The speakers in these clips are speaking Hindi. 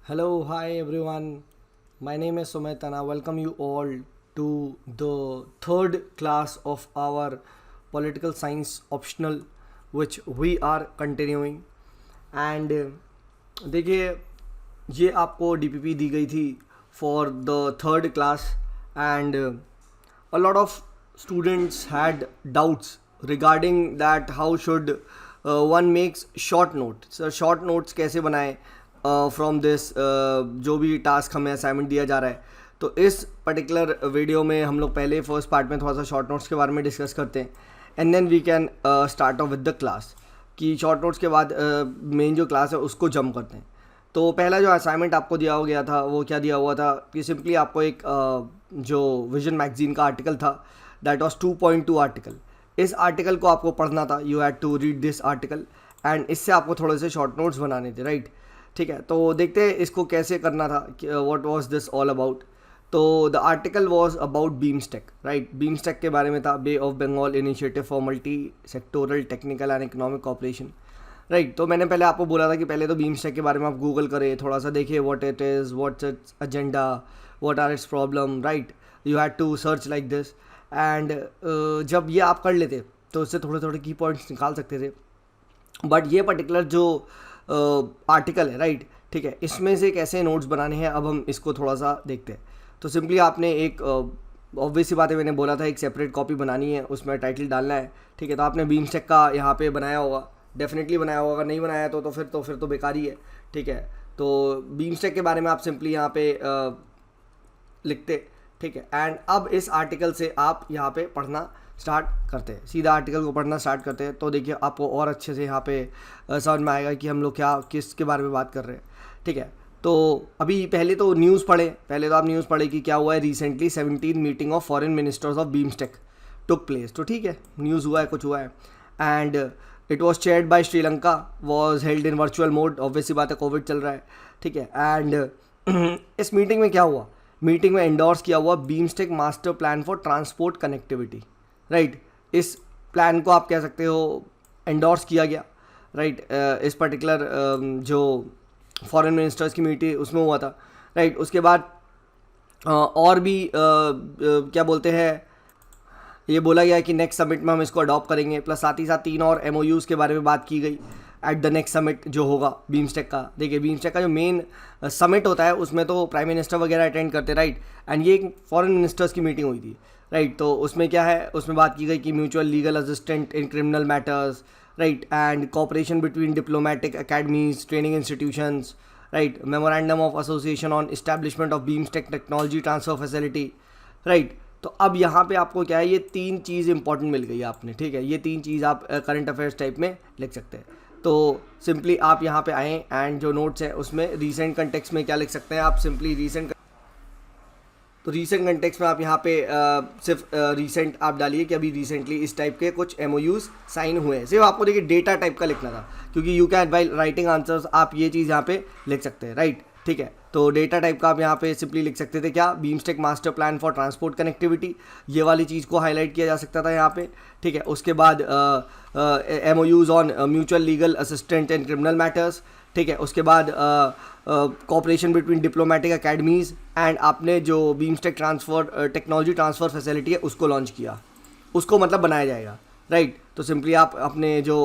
Hello, hi everyone. My name is Sumit and I welcome you all to the third class of our political science optional, which we are continuing. And देखिए ये आपको डीपीपी दी गई थी for the third class and a lot of students had doubts regarding that how should one makes short notes so short notes कैसे बनाए फ्रॉम दिस जो भी टास्क हमें असाइनमेंट दिया जा रहा है। तो इस पर्टिकुलर वीडियो में हम लोग पहले फर्स्ट पार्ट में थोड़ा सा शॉर्ट नोट्स के बारे में डिस्कस करते हैं and then we can start off with the class कि शॉर्ट नोट्स के बाद मेन जो क्लास है उसको जम करते हैं। तो पहला जो असाइनमेंट आपको दिया हो गया था वो क्या दिया हुआ था कि सिंपली आपको एक जो विजन मैगजीन का आर्टिकल था दैट वाज 2.2 आर्टिकल। इस आर्टिकल को आपको पढ़ना था, you had to read this article एंड इससे आपको थोड़े से शॉर्ट नोट्स बनाने थे, राइट? ठीक है, तो देखते हैं इसको कैसे करना था, what was this all about. तो the article was about BIMSTEC, right? BIMSTEC के बारे में था, Bay of Bengal initiative for multi sectoral technical and economic cooperation, right? तो मैंने पहले आपको बोला था कि पहले तो बीमस्टेक के बारे में आप गूगल करें, थोड़ा सा देखिए what it is, what's its agenda, what are its problem, right? You had to search like this and जब ये आप कर लेते तो उससे थोड़े थोड़े की पॉइंट्स निकाल सकते थे। बट ये पर्टिकुलर जो आर्टिकल है, राइट, ठीक है, इसमें से कैसे नोट्स बनाने हैं अब हम इसको थोड़ा सा देखते हैं। तो सिंपली आपने एक ऑब्वियस सी बात है, मैंने बोला था एक सेपरेट कॉपी बनानी है, उसमें टाइटल डालना है, ठीक है? तो आपने बीमस्टेक का यहाँ पे बनाया होगा, डेफिनेटली बनाया होगा, अगर नहीं बनाया तो फिर बेकार ही है, ठीक है? तो बीमस्टेक के बारे में आप सिंपली यहाँ पे लिखते, ठीक है? एंड अब इस आर्टिकल से आप यहाँ पे पढ़ना स्टार्ट करते हैं, सीधा आर्टिकल को पढ़ना स्टार्ट करते हैं। तो देखिए आपको और अच्छे से यहाँ पे समझ में आएगा कि हम लोग क्या किसके बारे में बात कर रहे हैं, ठीक है? तो अभी पहले तो न्यूज़ पढ़े, पहले तो आप न्यूज़ पढ़े कि क्या हुआ है, recently 17 meeting of foreign ministers of BIMSTEC took place. तो ठीक है, न्यूज़ हुआ है, कुछ हुआ है and it was chaired by Sri Lanka, was held in virtual mode, obvious सी बात है कोविड चल रहा है, ठीक है? एंड इस मीटिंग में क्या हुआ, मीटिंग में एंडोर्स किया हुआ BIMSTEC master plan for transport connectivity, right? इस प्लान को आप कह सकते हो एंडोर्स किया गया, राइट? इस पर्टिकुलर जो फॉरेन मिनिस्टर्स की मीटिंग उसमें हुआ था, राइट? उसके बाद और भी क्या बोलते हैं, ये बोला गया कि नेक्स्ट समिट में हम इसको अडॉप्ट करेंगे, प्लस साथ ही साथ 3 और एमओयूज़ के बारे में बात की गई एट द नेक्स्ट समिट जो होगा बीमस्टेक का। देखिए बीमस्टेक का जो मेन समिट होता है उसमें तो प्राइम मिनिस्टर वगैरह अटेंड करते, राइट? एंड ये एक फॉरेन मिनिस्टर्स की मीटिंग हुई थी, राइट? तो उसमें क्या है, उसमें बात की गई कि mutual legal assistant in criminal matters, right? And cooperation between diplomatic academies, training institutions, right? Memorandum of association on establishment of BIMSTEC technology transfer facility, right? तो अब यहाँ पे आपको क्या है, ये 3 चीज़ इंपॉर्टेंट मिल गई है आपने, ठीक है? ये 3 चीज़ आप करंट अफेयर्स टाइप में लिख सकते हैं। तो सिंपली आप यहाँ पे आएँ एंड जो नोट्स हैं उसमें रीसेंट कंटेक्स्ट में क्या लिख सकते हैं आप, सिंपली रीसेंट, तो रीसेंट कंटेक्स्ट में आप यहाँ पे सिर्फ रीसेंट आप डालिए कि अभी रिसेंटली इस टाइप के कुछ एमओयूज साइन हुए हैं। सिर्फ आपको देखिए डेटा टाइप का लिखना था, क्योंकि you can while writing answers आप ये चीज़ यहाँ पे लिख सकते हैं, राइट? ठीक है, तो डेटा टाइप का आप यहाँ पे सिंपली लिख सकते थे क्या, BIMSTEC master plan for transport connectivity, ये वाली चीज़ को हाईलाइट किया जा सकता था यहाँ पे, ठीक है? उसके बाद MoUs on mutual legal assistant and criminal matters, ठीक है? उसके बाद cooperation between diplomatic academies and आपने जो BIMSTEC transfer technology transfer facility है उसको लॉन्च किया, उसको मतलब बनाया जाएगा, राइट? तो सिंपली आप अपने जो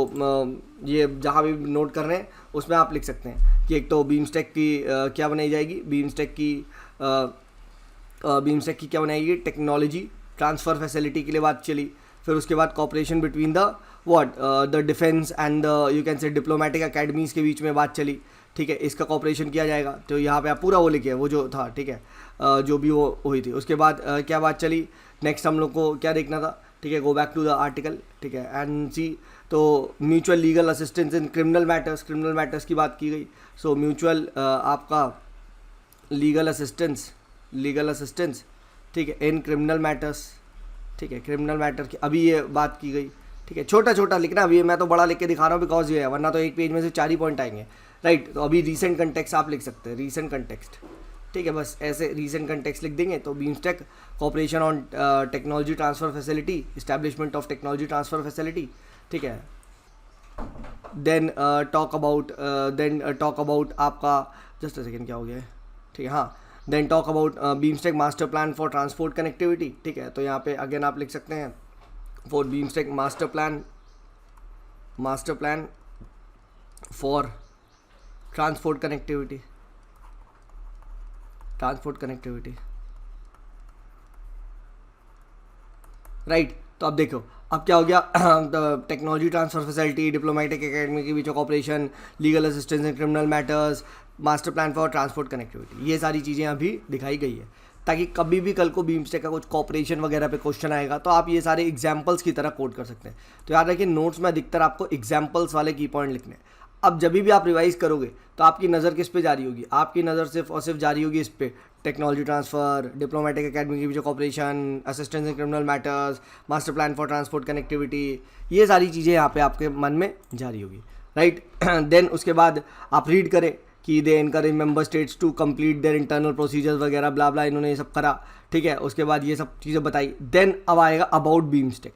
ये जहाँ भी नोट कर रहे हैं उसमें आप लिख सकते हैं कि एक तो बीमस्टेक की क्या बनाई जाएगी, बीमस्टेक की क्या बनाएगी, टेक्नोलॉजी ट्रांसफ़र फैसिलिटी के लिए बात चली। फिर उसके बाद cooperation between the the defence and the you can से डिप्लोमेटिक अकेडमीज़ के बीच में बात चली, ठीक है? इसका कॉपरेशन किया जाएगा, तो यहाँ पे आप पूरा वो लिखे वो जो था, ठीक है? जो भी वो हुई थी। उसके बाद क्या बात चली, नेक्स्ट हम लोग को क्या देखना था, ठीक है? Go back to the article, ठीक है? एंड सी, तो mutual legal assistance in criminal matters की बात की गई। सो म्यूचुअल आपका लीगल असिस्टेंस, ठीक है, इन क्रिमिनल मैटर्स, ठीक है? क्रिमिनल मैटर की अभी ये बात की गई, ठीक है? छोटा छोटा लिखना, अभी मैं तो बड़ा लिख के दिखा रहा हूँ बिकॉज ये है, वरना तो एक पेज में से 4 ही पॉइंट आएंगे, राइट? तो अभी रीसेंट कंटेक्स्ट आप लिख सकते हैं, रीसेंट कंटेक्स्ट, ठीक है? बस ऐसे रीसेंट कंटेक्स्ट लिख देंगे तो BIMSTEC cooperation on technology transfer facility, establishment of technology transfer facility, ठीक है? देन टॉक अबाउट आपका, जस्ट अ सेकेंड, क्या हो गया है, ठीक है, हाँ, then talk about BIMSTEC master plan for transport connectivity, ठीक है, तो यहाँ पे अगेन आप लिख सकते हैं for BIMSTEC master plan for transport connectivity, right. तो अब देखो अब क्या हो गया, technology transfer facility, diplomatic academy के बीच cooperation, legal assistance in criminal matters, master plan for transport connectivity, ये सारी चीज़ें अभी दिखाई गई है, ताकि कभी भी कल को बीमस्टेक का कुछ कॉपरेशन वगैरह पे क्वेश्चन आएगा तो आप ये सारे एग्जाम्पल्स की तरह कोट कर सकते हैं। तो याद रखिए नोट्स में अधिकतर आपको एग्जाम्पल्स वाले की पॉइंट लिखने हैं। अब जब भी आप रिवाइज करोगे तो आपकी नज़र किस पे जारी होगी, आपकी नज़र सिर्फ और सिर्फ जारी होगी इस पे, टेक्नोलॉजी ट्रांसफ़र, डिप्लोमेटिक एकेडमी के बीच cooperation, assistance in criminal matters, master plan for transport connectivity, ये सारी चीज़ें यहाँ पे आपके मन में जारी होगी, राइट। देन उसके बाद आप रीड करें कि they encourage member states to complete their internal procedures वगैरह ब्ला ब्ला, इन्होंने ये सब करा, ठीक है। उसके बाद ये सब चीज़ें बताई। देन अब आएगा अबाउट बीमस्टेक।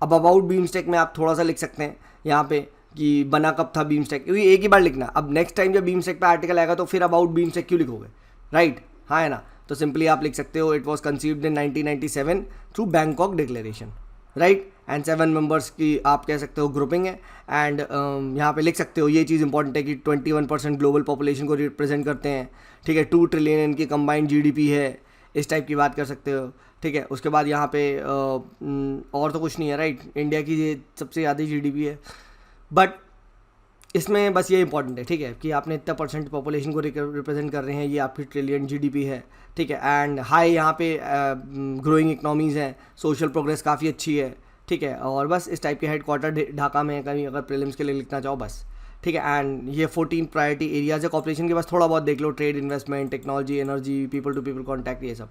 अब अबाउट बीमस्टेक में आप थोड़ा सा लिख सकते हैं यहाँ पे कि बना कब था बीमस्टेक, क्योंकि एक ही बार लिखना। अब नेक्स्ट टाइम जब बीमस्टेक पे आर्टिकल आएगा तो फिर अबाउट बीमस्टेक क्यों लिखोगे, राइट, हाँ है ना। तो सिंपली आप लिख सकते हो it was conceived in 1997 through Bangkok declaration, right, and 7 members की आप कह सकते हो ग्रुपिंग है। एंड यहाँ पे लिख सकते हो ये चीज़ इंपॉर्टेंट है कि 21% ग्लोबल पॉपुलेशन को रिप्रेजेंट करते हैं, ठीक है, 2 ट्रिलियन इनकी कंबाइंड जीडीपी है, इस टाइप की बात कर सकते हो, ठीक है। उसके बाद यहाँ पे और तो कुछ नहीं है, राइट, इंडिया की ये सबसे ज़्यादा जीडीपी है, बट इसमें बस ये इंपॉर्टेंट है, ठीक है, कि आपने इतना % पॉपुलेशन को रिप्रेजेंट कर रहे हैं, ये आपकी ट्रिलियन जीडीपी है, ठीक है। एंड हाई यहाँ पे ग्रोइंग इकनॉमीज़ हैं, सोशल प्रोग्रेस काफ़ी अच्छी है, ठीक है। और बस इस टाइप के हेडक्वार्टर ढाका में है, कहीं अगर प्रीलिम्स के लिए लिखना चाहो बस, ठीक है। एंड ये 14 प्रायोरिटी एरियाज है कॉपरेशन के, बस थोड़ा बहुत देख लो, trade, investment, technology, energy, people to people contact, ये सब,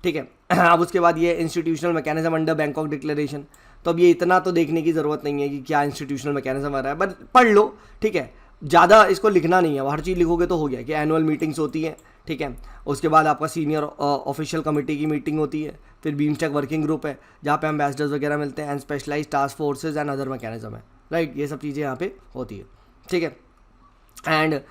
ठीक है। अब उसके बाद ये institutional mechanism under Bangkok declaration. तो अब ये इतना तो देखने की ज़रूरत नहीं है कि क्या इंस्टीट्यूशनल मैकेनिज्म आ रहा है, बट पढ़ लो, ठीक है, ज़्यादा इसको लिखना नहीं है, हर चीज़ लिखोगे तो हो गया कि एनुअल मीटिंग्स होती हैं, ठीक है। उसके बाद आपका सीनियर ऑफिशियल कमेटी की मीटिंग होती है, फिर बीमस्टेक वर्किंग ग्रुप है जहाँ पे एम्बेसडर्स वगैरह मिलते हैं, and specialise task forces and other mechanism है, राइट, ये सब चीज़ें यहाँ पे होती है, ठीक है। एंड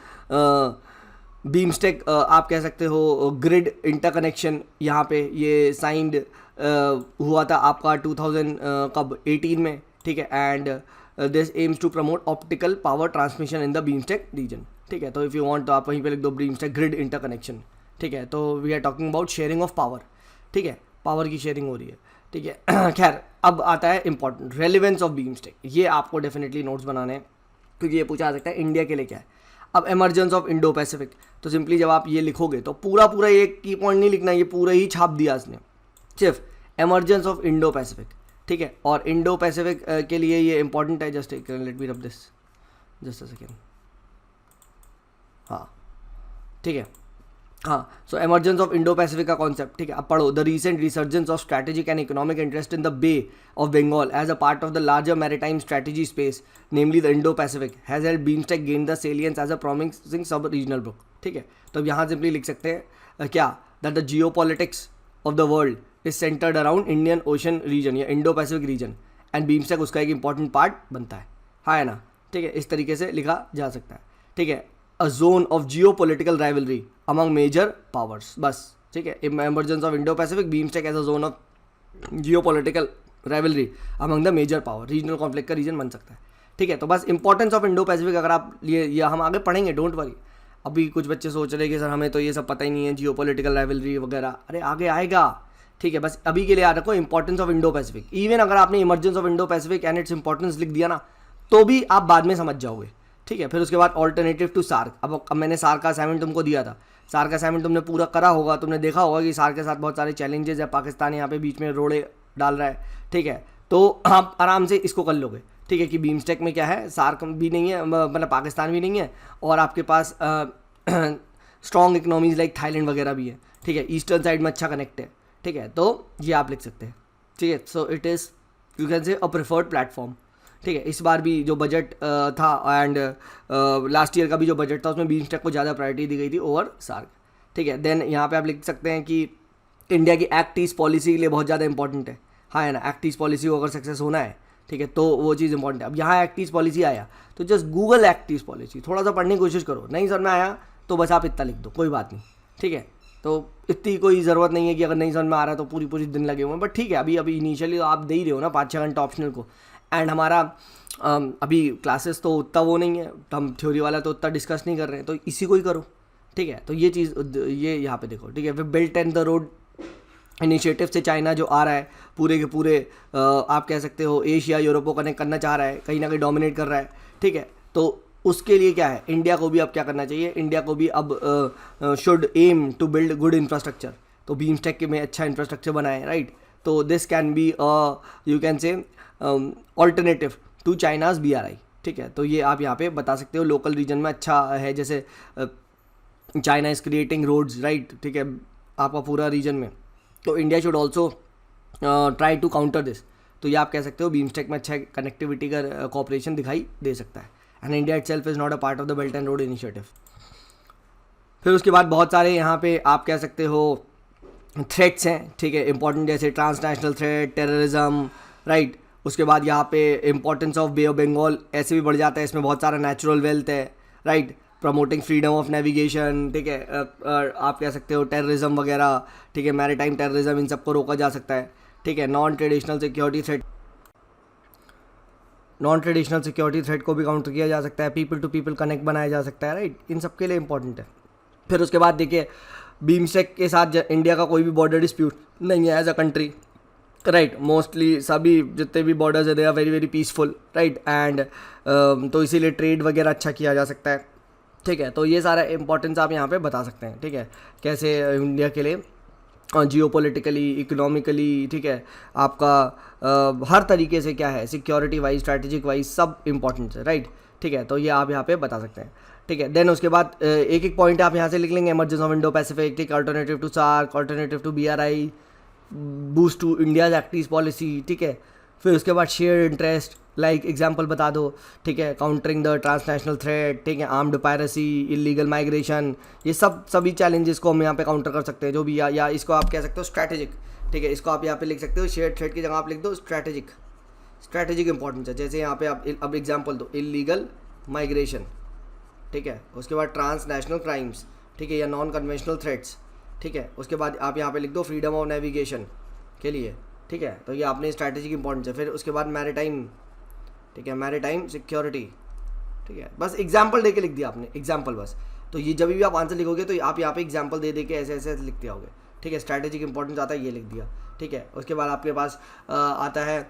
बीमस्टेक आप कह सकते हो ग्रिड इंटरकनेक्शन, यहाँ पे ये साइंड हुआ था आपका 2018 में, ठीक है। And this aims to promote optical power transmission in the BIMSTEC region, ठीक है। तो इफ़ यू वांट तो आप वहीं पे लिख दो बीमस्टेक ग्रिड इंटरकनेक्शन, ठीक है। तो we are talking about sharing of power, ठीक है, पावर की शेयरिंग हो रही है, ठीक है। खैर अब आता है इंपॉर्टेंट रेलिवेंस ऑफ बीमस्टेक, ये आपको डेफिनेटली नोट्स बनाने हैं क्योंकि ये पूछा जा सकता है इंडिया के लिए क्या है। अब एमर्जेंस ऑफ इंडो पैसिफिक, तो सिंपली जब आप ये लिखोगे तो पूरा एक की पॉइंट नहीं लिखना, ये पूरा ही छाप दिया इसने, सिर्फ एमर्जेंस ऑफ इंडो पैसिफिक, ठीक है। और इंडो पैसिफिक के लिए ये इंपॉर्टेंट है, just let me rub this just a second, हाँ, ठीक है, हाँ। So emergence of Indo Pacific का कॉन्सेप्ट, ठीक है, अब पढ़ो। The recent resurgence of strategic and economic interest in the Bay of Bengal as a part of the larger maritime strategy space, namely the Indo Pacific, has held BIMSTEC gain the salience as a promising sub regional book, ठीक है। तो अब यहाँ सिंपली लिख सकते हैं क्या, that the geo politics of the world is centred around Indian Ocean region या Indo Pacific region, and BIMSTEC उसका एक इंपॉर्टेंट पार्ट बनता है, हाँ है ना, ठीक है। इस तरीके से लिखा जा सकता है, ठीक है। A zone of geo political rivalry among major powers, बस, ठीक है। Emergence of Indo Pacific, BIMSTEC as a zone of geo political rivalry among the major power, regional conflict का रीजन बन सकता है, ठीक है। तो बस इंपॉर्टेंस ऑफ इंडो पैसिफिक अगर आप ये हम आगे पढ़ेंगे, डोंट वरी। अभी कुछ बच्चे सोच रहे हैं कि सर हमें तो ये सब पता ही नहीं है, जियो पोलिटिकल राइवलरी वगैरह, अरे आगे आएगा, ठीक है। बस अभी के लिए याद रखो importance of Indo Pacific. Even अगर आपने emergence of Indo Pacific and its importance लिख दिया ना, तो भी आप बाद में समझ जाओगे, ठीक है। फिर उसके बाद ऑल्टरनेटिव टू सार्क। अब मैंने सार्क का असाइनमेंट तुमको दिया था, सार्क का असाइनमेंट तुमने पूरा करा होगा, तुमने देखा होगा कि सार्क के साथ बहुत सारे चैलेंजेस है, पाकिस्तान यहाँ पे बीच में रोड़े डाल रहा है, ठीक है। तो आप आराम से इसको कर लोगे, ठीक है, कि बीमस्टेक में क्या है, सार्क भी नहीं है, मतलब पाकिस्तान भी नहीं है, और आपके पास स्ट्रॉन्ग इकनॉमीज लाइक थाईलैंड वगैरह भी है, ठीक है। ईस्टर्न साइड में अच्छा कनेक्ट है, ठीक है। तो ये आप लिख सकते हैं, ठीक है। So it is you can से अ प्रेफर्ड प्लेटफॉर्म, ठीक है। इस बार भी जो बजट था एंड लास्ट ईयर का भी जो बजट था उसमें बीमस्टेक को ज़्यादा प्रायोरिटी दी गई थी ओवर सार्क, ठीक है। देन यहाँ पे आप लिख सकते हैं कि इंडिया की एक्ट ईस्ट पॉलिसी के लिए बहुत ज़्यादा इंपॉर्टेंट है, हाँ है ना। एक्ट ईस्ट पॉलिसी को अगर सक्सेस होना है ठीक है, तो वो चीज़ इंपॉर्टेंट है। अब यहाँ एक्ट ईस्ट पॉलिसी आया तो just Google act east policy, थोड़ा सा पढ़ने की कोशिश करो, नहीं समझ में आया तो बस आप इतना लिख दो, कोई बात नहीं, ठीक है। तो इतनी कोई ज़रूरत नहीं है कि अगर नहीं समझ में आ रहा है तो पूरी पूरी दिन लगे हुए हैं, बट ठीक है, अभी इनिशियली तो आप दे ही रहे हो ना 5-6 घंटा ऑप्शनल को, एंड हमारा अभी क्लासेस तो उतना वो नहीं है, हम थ्योरी वाला तो उतना डिस्कस नहीं कर रहे हैं, तो इसी को ही करो, ठीक है। तो ये चीज़ ये यहाँ पे देखो, ठीक है। फिर built and the road initiative से चाइना जो आ रहा है पूरे के पूरे आप कह सकते हो एशिया यूरोप को कनेक्ट करना चाह रहा है, कहीं ना कहीं डोमिनेट कर रहा है, ठीक है। तो उसके लिए क्या है, इंडिया को भी अब क्या करना चाहिए, इंडिया को भी अब should aim to build good infrastructure, तो बीमस्टेक में अच्छा इंफ्रास्ट्रक्चर बनाए, राइट। तो this can be you can say alternative to China's BRI, ठीक है। तो ये आप यहाँ पे बता सकते हो, लोकल रीजन में अच्छा है, जैसे China is creating roads, right, ठीक है, आपका पूरा रीजन में, तो India should also try to counter this. तो ये आप कह सकते हो बीमस्टेक में अच्छा कनेक्टिविटी का कॉपरेशन दिखाई दे सकता है, and India itself is not a part of the belt and road initiative. फिर उसके बाद बहुत सारे यहाँ पे आप कह सकते हो थ्रेट्स हैं, ठीक है, इंपॉर्टेंट, जैसे ट्रांसनेशनल थ्रेट, टेररिज्म, राइट। उसके बाद यहाँ पे importance of bay of Bengal ऐसे भी बढ़ जाता है, इसमें बहुत सारा नेचुरल वेल्थ है, right, promoting freedom of navigation, ठीक है। आप कह सकते हो टेररिज्म वगैरह, ठीक है, मैरीटाइम टेररिज्म, इन सबको रोका जा सकता है, ठीक है। नॉन ट्रेडिशनल सिक्योरिटी थ्रेट को भी काउंटर किया जा सकता है, पीपल टू पीपल कनेक्ट बनाया जा सकता है, राइट, इन सब के लिए इंपॉर्टेंट है। फिर उसके बाद देखिए बीमस्टेक के साथ इंडिया का कोई भी बॉर्डर डिस्प्यूट नहीं है as a country, right, mostly सभी जितने भी बॉर्डर्स है they are very very peaceful, right, and तो इसीलिए ट्रेड वगैरह अच्छा किया जा सकता है, ठीक है। तो ये सारा इंपॉर्टेंस आप यहाँ पे बता सकते हैं, ठीक है, कैसे इंडिया के लिए जियोपॉलिटिकली, इकोनॉमिकली, ठीक है, आपका हर तरीके से क्या है, सिक्योरिटी वाइज, स्ट्रैटेजिक वाइज सब इंपॉर्टेंट है, राइट, ठीक है। तो ये आप यहाँ पे बता सकते हैं, ठीक है। देन उसके बाद एक एक पॉइंट आप यहाँ से लिख लेंगे, इमर्जेंस ऑफ इंडो पैसिफिक, ठीक, alternative to SAARC, alternative to BRI, boost to India's act east policy, ठीक है। फिर उसके बाद शेयर इंटरेस्ट, लाइक एग्जांपल बता दो, ठीक है, काउंटरिंग द ट्रांसनेशनल थ्रेट, ठीक है, आर्म्ड पायरेसी, इलीगल माइग्रेशन, ये सभी चैलेंजेस को हम यहाँ पे काउंटर कर सकते हैं, जो भी या इसको आप कह सकते हो स्ट्रैटेजिक, ठीक है, इसको आप यहाँ पे लिख सकते हो, शेयर थ्रेट की जगह आप लिख दो स्ट्रैटेजिक इंपॉर्टेंस है। जैसे यहाँ पे आप अब एग्जाम्पल दो, इलीगल माइग्रेशन, ठीक है, उसके बाद ट्रांसनेशनल क्राइम्स, ठीक है, या नॉन कन्वेंशनल थ्रेट्स, ठीक है। उसके बाद आप यहाँ पे लिख दो फ्रीडम ऑफ नेविगेशन के लिए, ठीक है। तो ये आपने स्ट्रैटेजिक इंपॉर्टेंस है। फिर उसके बाद मैरीटाइम, ठीक है, मैरीटाइम सिक्योरिटी, ठीक है, बस एग्जाम्पल दे के लिख दिया आपने, एग्जाम्पल बस। तो ये जब भी आप आंसर लिखोगे तो आप यहाँ पे एग्जाम्पल दे के ऐसे ऐसे लिखते आओगे, ठीक है। स्ट्रैटेजिक इंपॉर्टेंस आता है, ये लिख दिया, ठीक है। उसके बाद आपके पास आता है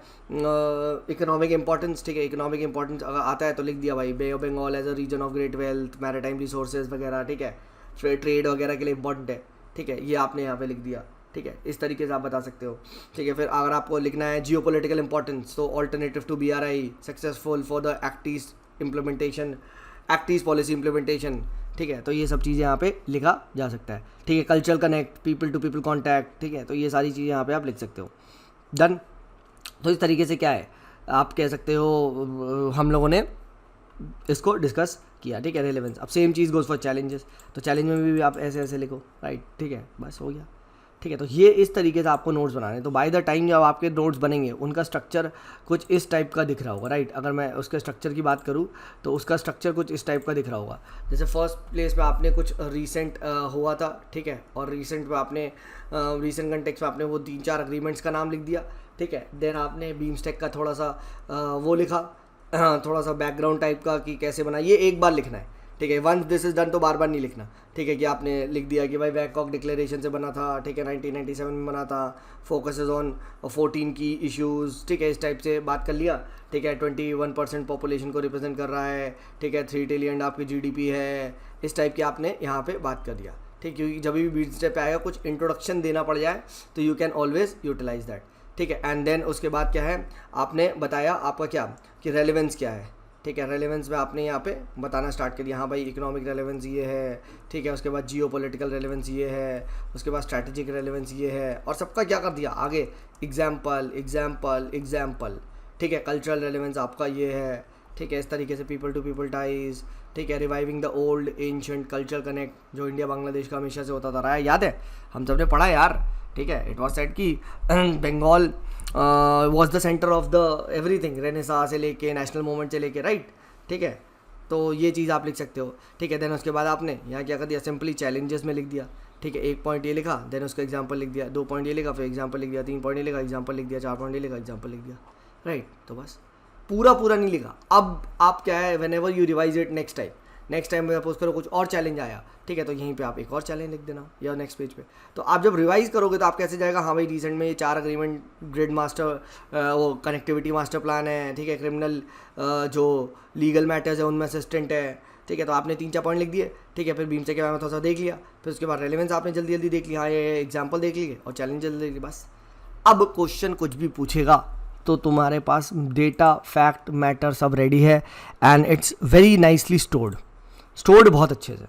इकोनॉमिक इंपॉर्टेंस, ठीक है, इकोनॉमिक इंपॉर्टेंस अगर आता है तो लिख दिया भाई, Bay of Bengal as a region of great wealth, maritime resources वगैरह, ठीक है, ट्रेड वगैरह के लिए इंपॉर्टेंट है, ठीक है, ये आपने यहाँ पे लिख दिया, ठीक है। इस तरीके से आप बता सकते हो, ठीक है। फिर अगर आपको लिखना है जियोपॉलिटिकल इंपॉर्टेंस, तो alternative to BRI, successful for the act east policy implementation, ठीक है। तो ये सब चीज़ें यहाँ पे लिखा जा सकता है, ठीक है। Cultural connect, people to people contact, ठीक है, तो ये सारी चीज़ें यहाँ पे आप लिख सकते हो, डन। तो इस तरीके से क्या है, आप कह सकते हो हम लोगों ने इसको डिस्कस किया, ठीक है, रेलेवेंस। अब same cheese goes for challenges, तो चैलेंज में भी आप ऐसे ऐसे लिखो, राइट, ठीक है, बस हो गया, ठीक है। तो ये इस तरीके से आपको नोट्स बनाने हैं। तो बाय द टाइम जब आपके नोट्स बनेंगे उनका स्ट्रक्चर कुछ इस टाइप का दिख रहा होगा, राइट। अगर मैं उसके स्ट्रक्चर की बात करूँ तो उसका स्ट्रक्चर कुछ इस टाइप का दिख रहा होगा। जैसे फर्स्ट प्लेस पे आपने कुछ रिसेंट हुआ था, ठीक है, और रिसेंट पे आपने रिसेंट कंटेक्स्ट में आपने वो 3-4 अग्रीमेंट्स का नाम लिख दिया, ठीक है। देन आपने बीमस्टेक का थोड़ा सा वो लिखा, थोड़ा सा बैकग्राउंड टाइप का कि कैसे बना, ये एक बार लिखना है, ठीक है। वंस दिस इज डन तो बार बार नहीं लिखना, ठीक है, कि आपने लिख दिया कि भाई बैककॉक डिक्लेरेशन से बना था, ठीक है, 1997 में बना था, फोकसेस ऑन 14 की इश्यूज़, ठीक है, इस टाइप से बात कर लिया, ठीक है। 21% पॉपुलेशन को रिप्रेजेंट कर रहा है, ठीक है, 3 ट्रिलियन आपकी GDP है, इस टाइप की आपने यहाँ पे बात कर दिया, ठीक, क्योंकि जब भी बीट स्टेप पे आएगा कुछ इंट्रोडक्शन देना पड़ जाए तो you can always utilise that, ठीक है। एंड देन उसके बाद क्या है, आपने बताया आपका क्या कि रेलेवेंस क्या है, ठीक है। रेलेवेंस में आपने यहाँ पे बताना स्टार्ट कर दिया, हाँ भाई इकोनॉमिक रेलेवेंस ये है, ठीक है। उसके बाद जियोपॉलिटिकल रेलेवेंस ये है, उसके बाद स्ट्रैटेजिक रेलेवेंस ये है, और सबका क्या कर दिया आगे, एग्जाम्पल, ठीक है। कल्चरल रेलेवेंस आपका ये है, ठीक है। इस तरीके से पीपल टू पीपल टाइज, ठीक है। Reviving the old ancient cultural connect जो इंडिया बांग्लादेश का हमेशा से होता था रहा है, याद है, हम सब ने पढ़ा यार, ठीक है। इट वॉज सेड कि Bengal was the centre of the everything, renaissance से लेके नेशनल मूवमेंट से लेके, राइट, ठीक है। तो ये चीज़ आप लिख सकते हो, ठीक है। देन उसके बाद आपने यहाँ क्या कर दिया, सिंपली चैलेंजेस में लिख दिया, ठीक है। 1 पॉइंट ये लिखा, देन उसका एग्जाम्पल लिख दिया, 2 पॉइंट ये लिखा, फिर एग्जाम्पल लिख दिया, 3 पॉइंट ये लिखा, एग्जाम्पल लिख दिया, 4 पॉइंट ये लिखा, एग्जाम्पल लिख दिया, राइट। तो बस पूरा पूरा नहीं लिखा। अब आप क्या है, when ever you revise it next time में सपोज करो कुछ और चैलेंज आया, ठीक है, तो यहीं पे आप एक और चैलेंज लिख देना या नेक्स्ट पेज पे। तो आप जब रिवाइज करोगे तो आप कैसे जाएगा, हाँ भाई रिसेंट में ये 4 अग्रीमेंट, ग्रिड मास्टर, वो कनेक्टिविटी मास्टर प्लान है, ठीक है, क्रिमिनल जो लीगल मैटर्स है उनमें असिस्टेंट है, ठीक है। तो आपने 3-4 पॉइंट लिख दिए, ठीक है। फिर बीम से के बारे में थोड़ा सा देख लिया, फिर उसके बाद रेलेवेंस आपने जल्दी जल्दी देख लिया, हाँ ये एग्जाम्पल देख लिए और चैलेंज जल्दी देख लिया, बस। अब क्वेश्चन कुछ भी पूछेगा तो तुम्हारे पास डेटा, फैक्ट, मैटर सब रेडी है and it's very nicely stored बहुत अच्छे से,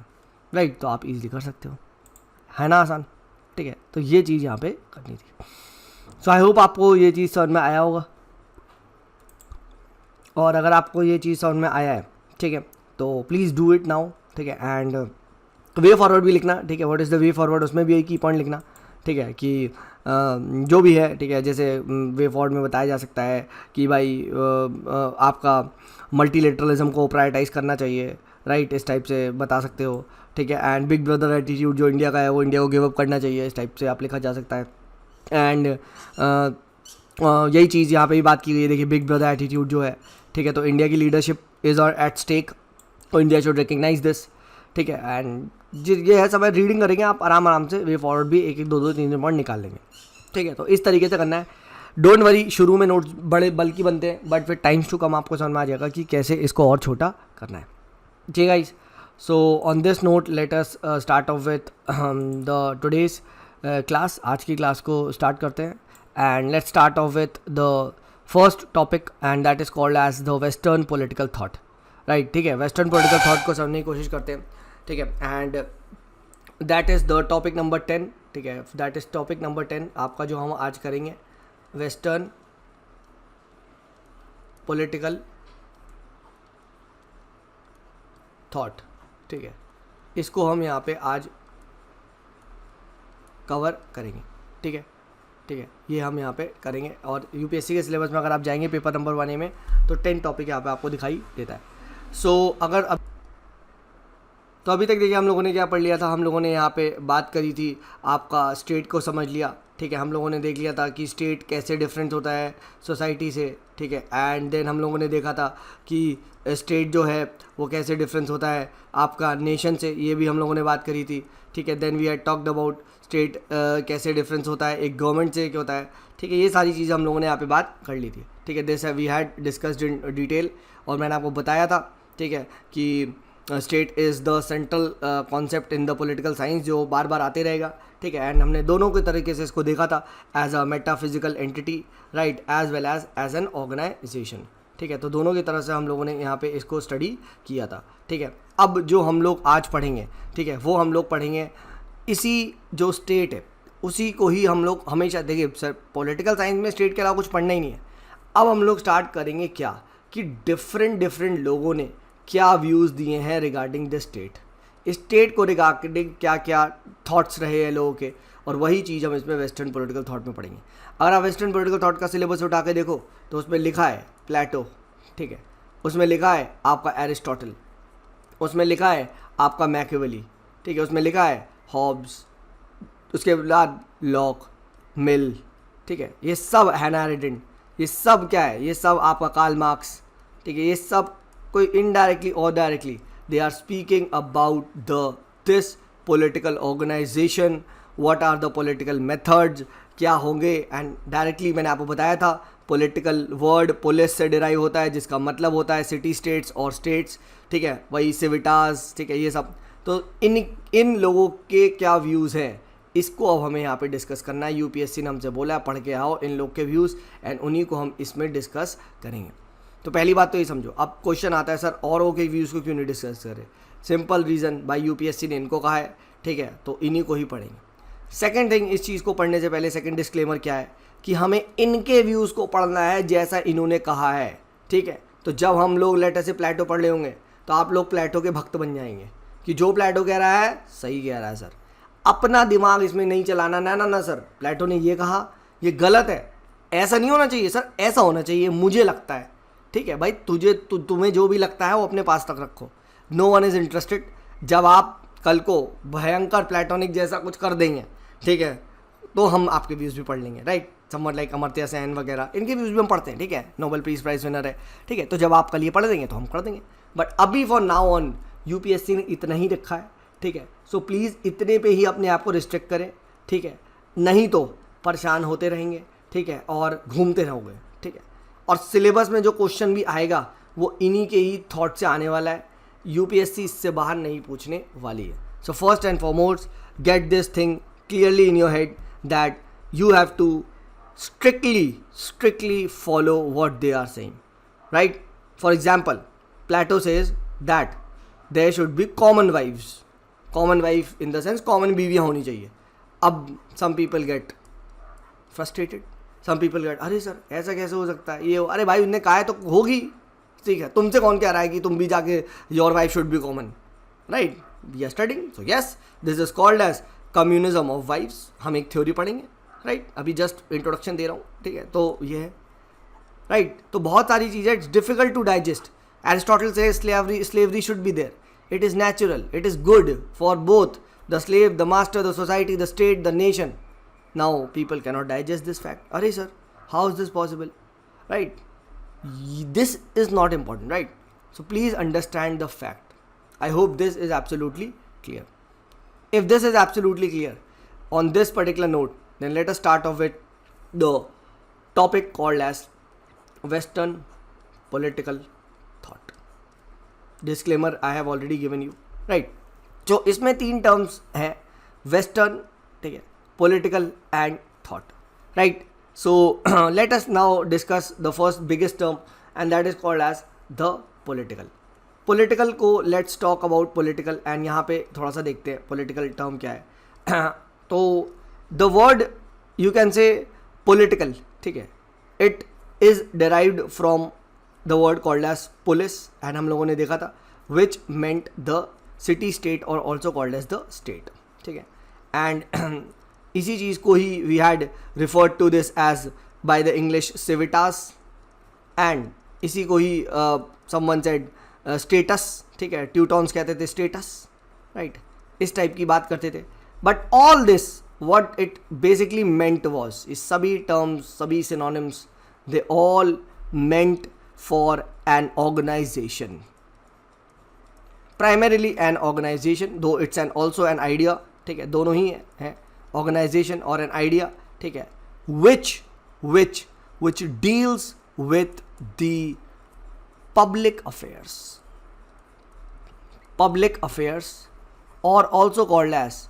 राइट। तो आप इजीली कर सकते हो, है ना आसान, ठीक है। तो ये चीज़ यहाँ पे करनी थी। सो आई होप आपको ये चीज़ समझ में आया होगा, और अगर आपको ये चीज़ समझ में आया है, ठीक है, तो प्लीज़ डू इट नाउ, ठीक है। एंड वे फॉरवर्ड भी लिखना, ठीक है, what is the way forward, उसमें भी एक की पॉइंट लिखना, ठीक है, कि जो भी है, ठीक है। जैसे वे फॉरवर्ड में बताया जा सकता है कि भाई आपका मल्टीलेटरलिज्म को प्रायोरिटाइज करना चाहिए, राइट, इस टाइप से बता सकते हो, ठीक है। एंड बिग ब्रदर एटीट्यूड जो इंडिया का है वो इंडिया को गिव अप करना चाहिए, इस टाइप से आप लिखा जा सकता है। एंड यही चीज़ यहाँ पे भी बात की गई है, देखिए बिग ब्रदर एटीट्यूड जो है, ठीक है, तो इंडिया की leadership is on at stake, तो इंडिया शुड रिकग्नाइज दिस, ठीक है। एंड ये है सब, रीडिंग करेंगे आप आराम से, वे फॉरवर्ड भी 1-1, 2-2, 3-3 पॉइंट निकाल लेंगे, ठीक है। तो इस तरीके से करना है, डोंट वरी, शुरू में नोट्स बड़े बल्कि बनते हैं, बट फिर टाइम्स टू कम आपको समझ में आ जाएगा कि कैसे इसको और छोटा करना है, ठीक है guys. So on this note let us start off with the today's class, आज की क्लास को स्टार्ट करते हैं। And let's start off with the first topic and that is called as the western political thought, right, ठीक है। वेस्टर्न पॉलिटिकल थॉट को समझने की कोशिश करते हैं, ठीक है। And that is the topic number 10, ठीक है, दैट इज़ टॉपिक नंबर 10 आपका जो हम आज करेंगे, वेस्टर्न पॉलिटिकल थॉट, ठीक है। इसको हम यहाँ पे आज कवर करेंगे, ठीक है, ठीक है, ये हम यहाँ पे करेंगे। और यूपीएससी के सिलेबस में अगर आप जाएंगे पेपर नंबर 1 में तो 10 टॉपिक यहाँ पे आपको दिखाई देता है। सो अगर तो अभी तक देखिए हम लोगों ने क्या पढ़ लिया था, हम लोगों ने यहाँ पे बात करी थी, आपका स्टेट को समझ लिया, ठीक है। हम लोगों ने देख लिया था कि स्टेट कैसे डिफरेंट होता है सोसाइटी से, ठीक है। एंड देन हम लोगों ने देखा था कि स्टेट जो है वो कैसे डिफरेंस होता है आपका नेशन से, ये भी हम लोगों ने बात करी थी, ठीक है। Then we had talked about state कैसे डिफरेंस होता है एक गवर्नमेंट से क्या होता है, ठीक है। ये सारी चीज़ें हम लोगों ने यहाँ पे बात कर ली थी, ठीक है। This we had discussed in detail, और मैंने आपको बताया था, ठीक है, कि state is the central concept in the political science, जो बार बार आते रहेगा, ठीक है। एंड हमने दोनों के तरीके से इसको देखा था, as a metaphysical entity, right, as well as an organisation, ठीक है। तो दोनों की तरह से हम लोगों ने यहाँ पे इसको स्टडी किया था, ठीक है। अब जो हम लोग आज पढ़ेंगे, ठीक है, वो हम लोग पढ़ेंगे इसी जो स्टेट है उसी को ही हम लोग हमेशा, देखिए सर पॉलिटिकल साइंस में स्टेट के अलावा कुछ पढ़ना ही नहीं है। अब हम लोग स्टार्ट करेंगे क्या कि डिफरेंट लोगों ने क्या व्यूज़ दिए हैं रिगार्डिंग द स्टेट को रिगार्डिंग क्या क्या थॉट्स रहे हैं लोगों के, और वही चीज़ हम इसमें वेस्टर्न पॉलिटिकल थॉट में पढ़ेंगे। अगर आप वेस्टर्न पॉलिटिकल थॉट का सिलेबस उठा के देखो तो उसमें लिखा है प्लेटो, ठीक है, उसमें लिखा है आपका एरिस्टोटल, उसमें लिखा है आपका मैकियावेली, ठीक है, उसमें लिखा है हॉब्स, उसके बाद लॉक, मिल, ठीक है, ये सब हैना अरेंडेंट, ये सब क्या है, ये सब आपका कार्ल मार्क्स, ठीक है। ये सब कोई इनडायरेक्टली और directly they are speaking about the this political organisation, what are the political methods, क्या होंगे। एंड डायरेक्टली मैंने आपको बताया था पॉलिटिकल वर्ड पोलिस से डिराइव होता है, जिसका मतलब होता है सिटी स्टेट्स और स्टेट्स, ठीक है, वही सिविटास, ठीक है, ये सब। तो इन लोगों के क्या व्यूज़ हैं, इसको अब हमें यहाँ पे डिस्कस करना है। यूपीएससी ने हमसे बोला पढ़ के आओ इन लोग के व्यूज़, एंड उन्हीं को हम इसमें डिस्कस करेंगे। तो पहली बात तो ये समझो, अब क्वेश्चन आता है सर औरों के व्यूज़ को क्यों नहीं डिस्कस करें, सिंपल रीज़न, भाई यूपीएससी ने इनको कहा है, ठीक है, तो इन्हीं को ही पढ़ेंगे। सेकंड थिंग, इस चीज़ को पढ़ने से पहले सेकंड डिस्क्लेमर क्या है कि हमें इनके व्यूज़ को पढ़ना है जैसा इन्होंने कहा है, ठीक है। तो जब हम लोग लेटर से प्लेटो पढ़ ले होंगे तो आप लोग प्लेटो के भक्त बन जाएंगे कि जो प्लेटो कह रहा है सही कह रहा है सर, अपना दिमाग इसमें नहीं चलाना, ना ना ना सर प्लेटो ने ये कहा, ये गलत है, ऐसा नहीं होना चाहिए सर, ऐसा होना चाहिए मुझे लगता है, ठीक है भाई, तुम्हें जो भी लगता है वो अपने पास तक रखो, नो वन इज़ इंटरेस्टेड। जब आप कल को भयंकर प्लेटोनिक जैसा कुछ कर देंगे, ठीक है, तो हम आपके व्यूज़ भी पढ़ लेंगे, right. Someone like Amartya Sen वगैरह, इनके व्यूज़ भी हम पढ़ते हैं, ठीक है, नोबेल पीस प्राइज विनर है, ठीक है। तो जब आप कल ये पढ़ देंगे तो हम कर देंगे, बट अभी फॉर नाउ ऑन यूपीएससी ने इतना ही रखा है, ठीक है। सो प्लीज़ इतने पे ही अपने आप को रिस्ट्रिक्ट करें, ठीक है, नहीं तो परेशान होते रहेंगे, ठीक है, और घूमते रहोगे, ठीक है। और सिलेबस में जो क्वेश्चन भी आएगा वो इन्हीं के ही थॉट से आने वाला है, यूपीएससी इससे बाहर नहीं पूछने वाली है। So first and foremost get this thing clearly in your head that you have to strictly follow what they are saying, right? For example, Plato says that there should be common wives, common wife in the sense common बीवियाँ होनी चाहिए। अब some people get frustrated, some people get अरे सर ऐसा कैसे हो सकता है, ये हो, अरे भाई उनने कहा है तो होगी, ठीक है, तुमसे कौन कह रहा है कि तुम भी जाके your wife should be common, right? We are studying, so yes, this is called as communism of wives। हम एक थ्योरी पढ़ेंगे, राइट, अभी जस्ट इंट्रोडक्शन दे रहा हूँ, ठीक है, तो ये है, राइट। तो बहुत सारी चीज़ें it's difficult to digest. Aristotle से slavery should be there, it is natural, it is good for both the slave, the master, the society, the state, the nation. Now people cannot digest this fact, अरे sir how is this possible, right, this is not important, right. So please understand the fact. I hope this is absolutely clear. If this is absolutely clear on this particular note, then let us start off with the topic called as Western political thought. Disclaimer I have already given you, right? जो इसमें 3 terms हैं, Western, ठीक है, political and thought, right? So let us now discuss the first biggest term and that is called as the political. Political को let's talk about political and यहाँ पे थोड़ा सा देखते हैं political term क्या है। तो the word you can say political, ठीक है, it is derived from the word called as polis and हम लोगों ने देखा था which meant the city state और also called as the state, ठीक है। एंड इसी चीज़ को ही we had referred to this as by the English civitas and इसी को ही समवन सेड स्टेटस, ठीक है, ट्यूटॉन्स कहते थे स्टेटस, राइट, इस टाइप की बात करते थे। But all this, what it basically meant was, is सभी terms, सभी synonyms, they all meant for an organization. Primarily an organization, though it's also an idea, ठीक है, दोनों ही है, organization और an idea, ठीक है, which deals with the public affairs, or also called as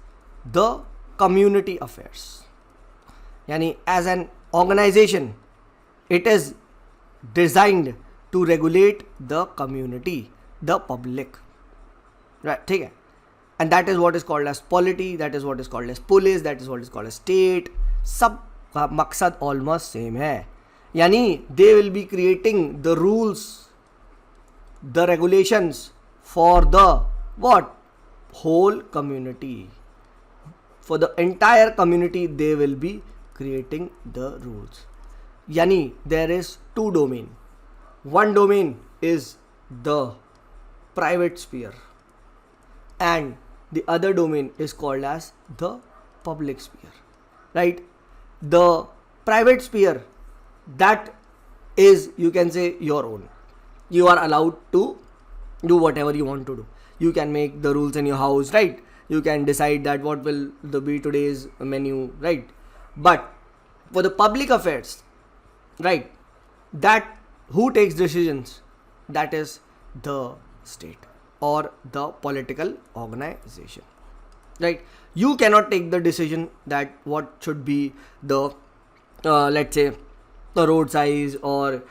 the community affairs. यानी as an organization it is designed to regulate the community, the public, right, ठीक है, and that is what is called as polity, that is what is called as police, that is what is called as state। सब का मकसद almost same है, यानी they will be creating the rules, the regulations for the what whole community, for the entire community they will be creating the rules। yani there is 2 domain, one domain is the private sphere and the other domain is called as the public sphere, right? The private sphere, that is, you can say, your own, you are allowed to do whatever you want to do, you can make the rules in your house, right? You can decide that what will be today's menu, right? But for the public affairs, right, that who takes decisions, that is the state or the political organization, right? You cannot take the decision that what should be the let's say the road size or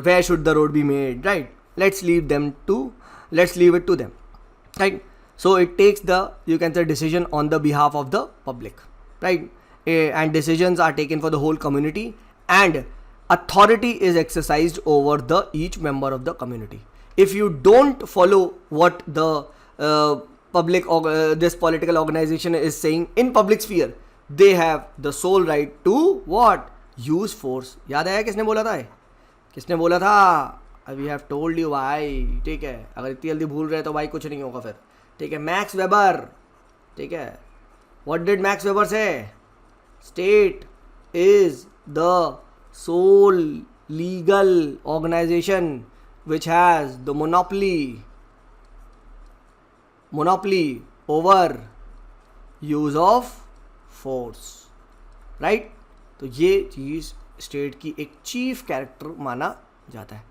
where should the road be made, right? Let's leave it to them, right? So it takes the, you can say, decision on the behalf of the public, right? And decisions are taken for the whole community and authority is exercised over the each member of the community. If you don't follow what the this political organization is saying in public sphere, they have the sole right to what? Use force. याद आया किसने बोला था? किसने बोला था? वी हैव टोल्ड यू भाई, ठीक है। अगर इतनी जल्दी भूल रहे तो भाई कुछ नहीं होगा फिर, ठीक है। मैक्स वेबर, ठीक है। What did Max Weber say? State is the sole legal organisation which has the monopoly over use of force, right? तो ये चीज़ स्टेट की एक चीफ कैरेक्टर माना जाता है,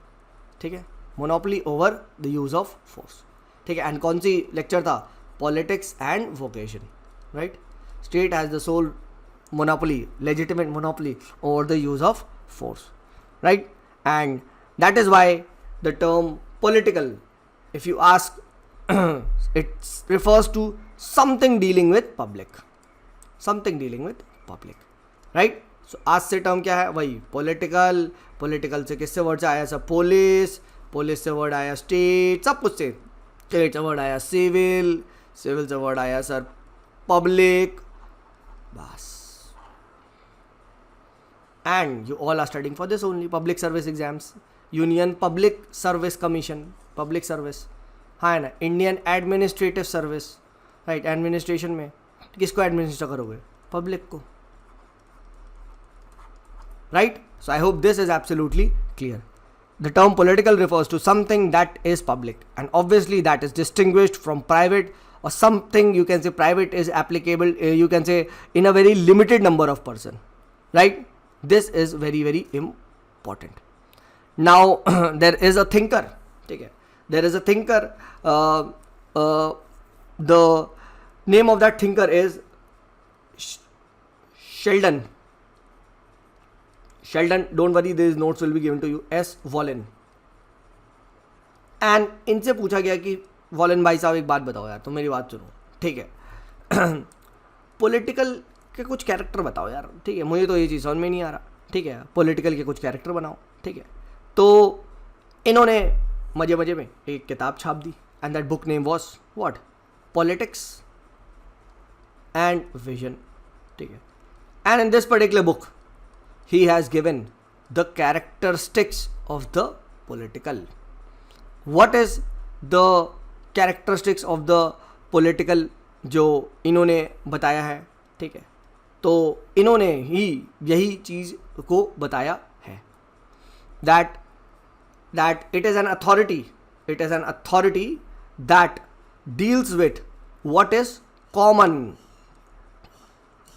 ठीक है। Monopoly over the use of force, ठीक है। एंड कौन सी लेक्चर था? Politics and vocation, right. State has the sole monopoly, legitimate monopoly over the use of force, right? And that is why the term political, if you ask, it refers to something dealing with public, right? So आज से टर्म क्या है? वही पॉलिटिकल से किससे वर्ड से आया सर? पुलिस से वर्ड आया स्टेट, सब कुछ से। स्टेट से वर्ड आया सिविल से वर्ड आया सर पब्लिक, बस। And you all are studying for this only, public service exams, union public service commission, public service, हाँ है ना। Indian administrative service, right. Administration में किसको एडमिनिस्टर करोगे? पब्लिक को, right. So I hope this is absolutely clear. The term political refers to something that is public, and obviously that is distinguished from private, or something you can say private is applicable, you can say in a very limited number of person, right? This is very very important. Now there is a thinker, okay? There is a thinker, the name of that thinker is Sheldon. Don't worry, these notes will be given to you. S. Volin. And इनसे पूछा गया कि वॉलन भाई साहब एक बात बताओ यार, तो मेरी बात सुनो, ठीक है। पॉलिटिकल के कुछ कैरेक्टर बताओ यार, ठीक है। मुझे तो ये चीज़ समझ में नहीं आ रहा, ठीक है। पॉलिटिकल के कुछ कैरेक्टर बनाओ, ठीक है। तो इन्होंने मजे मजे में एक किताब छाप दी, and that book name was what? Politics and vision, ठीक है। And in this particular book he has given the characteristics of the political. What is the characteristics of the political जो इन्होंने बताया है, ठीक है। तो इन्होंने ही यही चीज़ को बताया है, that it is an authority that deals with what is common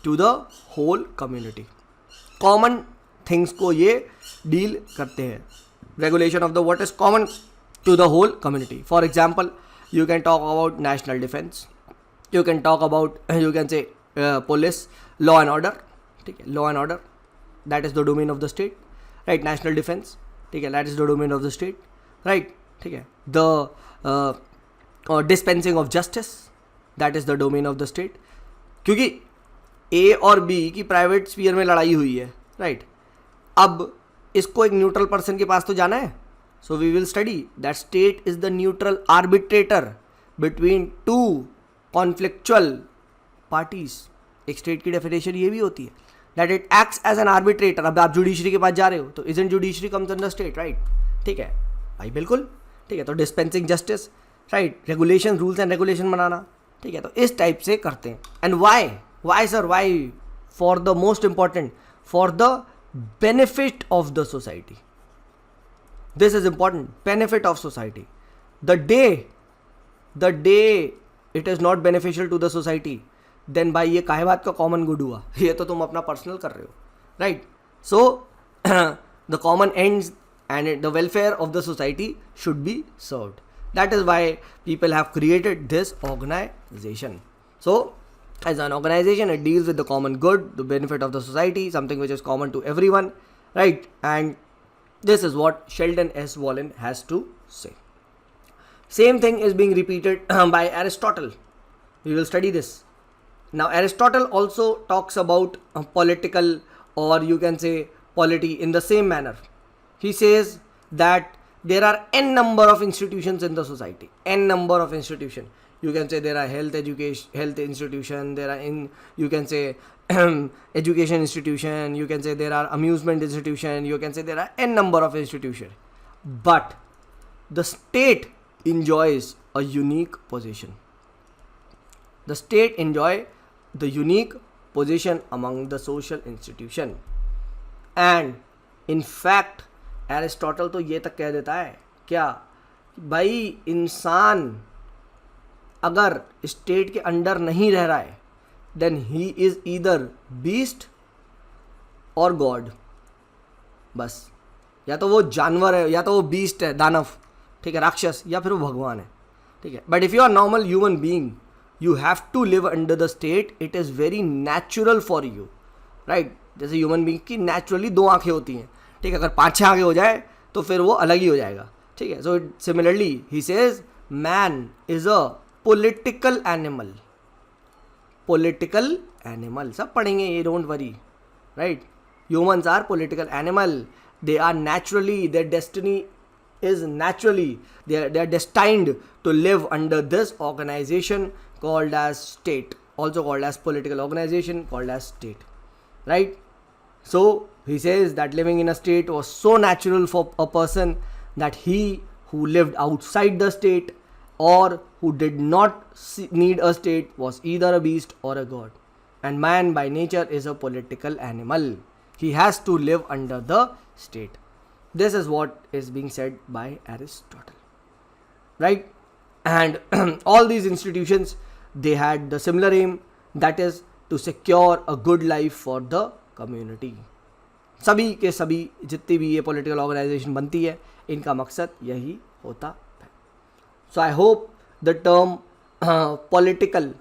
to the whole community. Common things को ये डील करते हैं. Regulation of the what is common to the whole community. For example, you can talk about national defence, you can talk about, you can say police, law and order, ठीक है. Law and order that is the domain of the state, right. National defence, ठीक है, that is the domain of the state, right, ठीक है. The dispensing of justice, that is the domain of the state. क्योंकि ए और बी की प्राइवेट स्फीयर में लड़ाई हुई है, राइट. अब इसको एक न्यूट्रल पर्सन के पास तो जाना है. So we will study that state is the neutral arbitrator between two conflictual parties. एक स्टेट की डेफिनेशन ये भी होती है that it acts as an arbitrator. अब आप जुडिशरी के पास जा रहे हो तो isn't judiciary comes under state, right, ठीक है भाई, बिल्कुल, ठीक है. तो dispensing justice, right, regulation, rules and regulation बनाना, ठीक है. तो इस टाइप से करते हैं. And why sir, why? For the most important, for the benefit of the society. This is important, benefit of society. The day it is not beneficial to the society, then भाई ये काहे बात का common good हुआ? ये तो तुम अपना personal कर रहे हो, right? So the common ends and the welfare of the society should be served. That is why people have created this organization. So as an organization, it deals with the common good, the benefit of the society, something which is common to everyone, right? And this is what Sheldon S. Volin has to say. Same thing is being repeated by Aristotle. We will study this. Now, Aristotle also talks about political, or you can say polity, in the same manner. He says that there are n number of institutions in the society. N number of institutions. You can say there are health education, health institution, there are you can say education institution, you can say there are amusement institution, you can say there are n number of institution. But the state enjoys a unique position. The state enjoy the unique position among the social institution. And in fact Aristotle तो ये तक कह देता है क्या, भाई इंसान अगर स्टेट के अंडर नहीं रह रहा है then he is either beast और गॉड. बस या तो वो जानवर है, या तो वो बीस्ट है, दानव, ठीक है, राक्षस, या फिर वो भगवान है, ठीक है. But if you are normal human being you have to live under the state. It is very natural for you, right. जैसे ह्यूमन बीइंग की नेचुरली 2 आंखें होती हैं, ठीक है. अगर 5-6 आंखें हो जाए तो फिर वो अलग ही हो जाएगा, ठीक है. So similarly he says man is a political animal. Political animal, सब पढ़ेंगे ये, don't worry, right. Humans are political animal. They are naturally, their destiny is naturally, they are destined to live under this organization called as state, also called as political organization called as state, right. So he says that living in a state was so natural for a person that he who lived outside the state or who did not need a state was either a beast or a god. And man by nature is a political animal. He has to live under the state. This is what is being said by Aristotle, right. And all these institutions, they had the similar aim, that is to secure a good life for the community. सभी के सभी जितनी भी ये political organization बनती है इनका मकसद यही होता है. So I hope the term political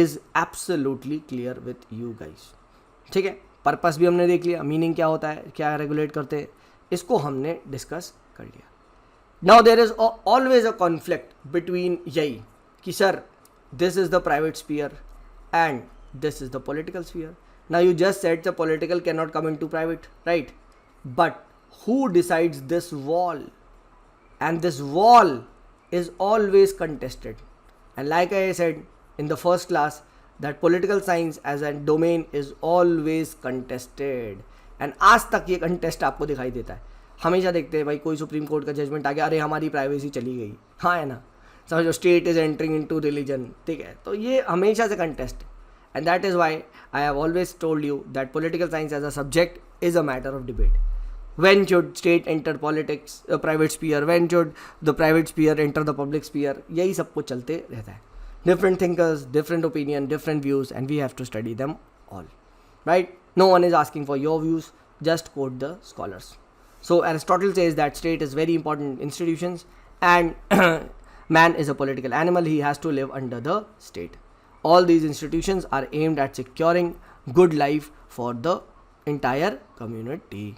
is absolutely clear with you guys. ठीक है, पर्पस भी हमने देख लिया, मीनिंग क्या होता है, क्या रेगुलेट करते हैं, इसको हमने डिस्कस कर लिया. Now there is always a conflict between यही कि sir this is the private sphere and this is the political sphere. Now you just said the political can not come into private, right. But who decides this wall? And this wall is always contested. And like I said in the first class, that political science as a domain is always contested. And आज तक ये contest आपको दिखाई देता है. हमेशा देखते हैं भाई कोई सुप्रीम कोर्ट का जजमेंट आ गया, अरे हमारी प्राइवेसी चली गई, हाँ है ना, समझो state is entering into religion, ठीक है. तो ये हमेशा से contest. And that is why I have always told you that political science as a subject is a matter of debate. When should state enter politics, private sphere? When should the private sphere enter the public sphere? यही सब कुछ चलते रहता है. Different thinkers, different opinion, different views, and we have to study them all, right? No one is asking for your views. Just quote the scholars. So Aristotle says that state is very important institutions, and man is a political animal. He has to live under the state. All these institutions are aimed at securing good life for the entire community.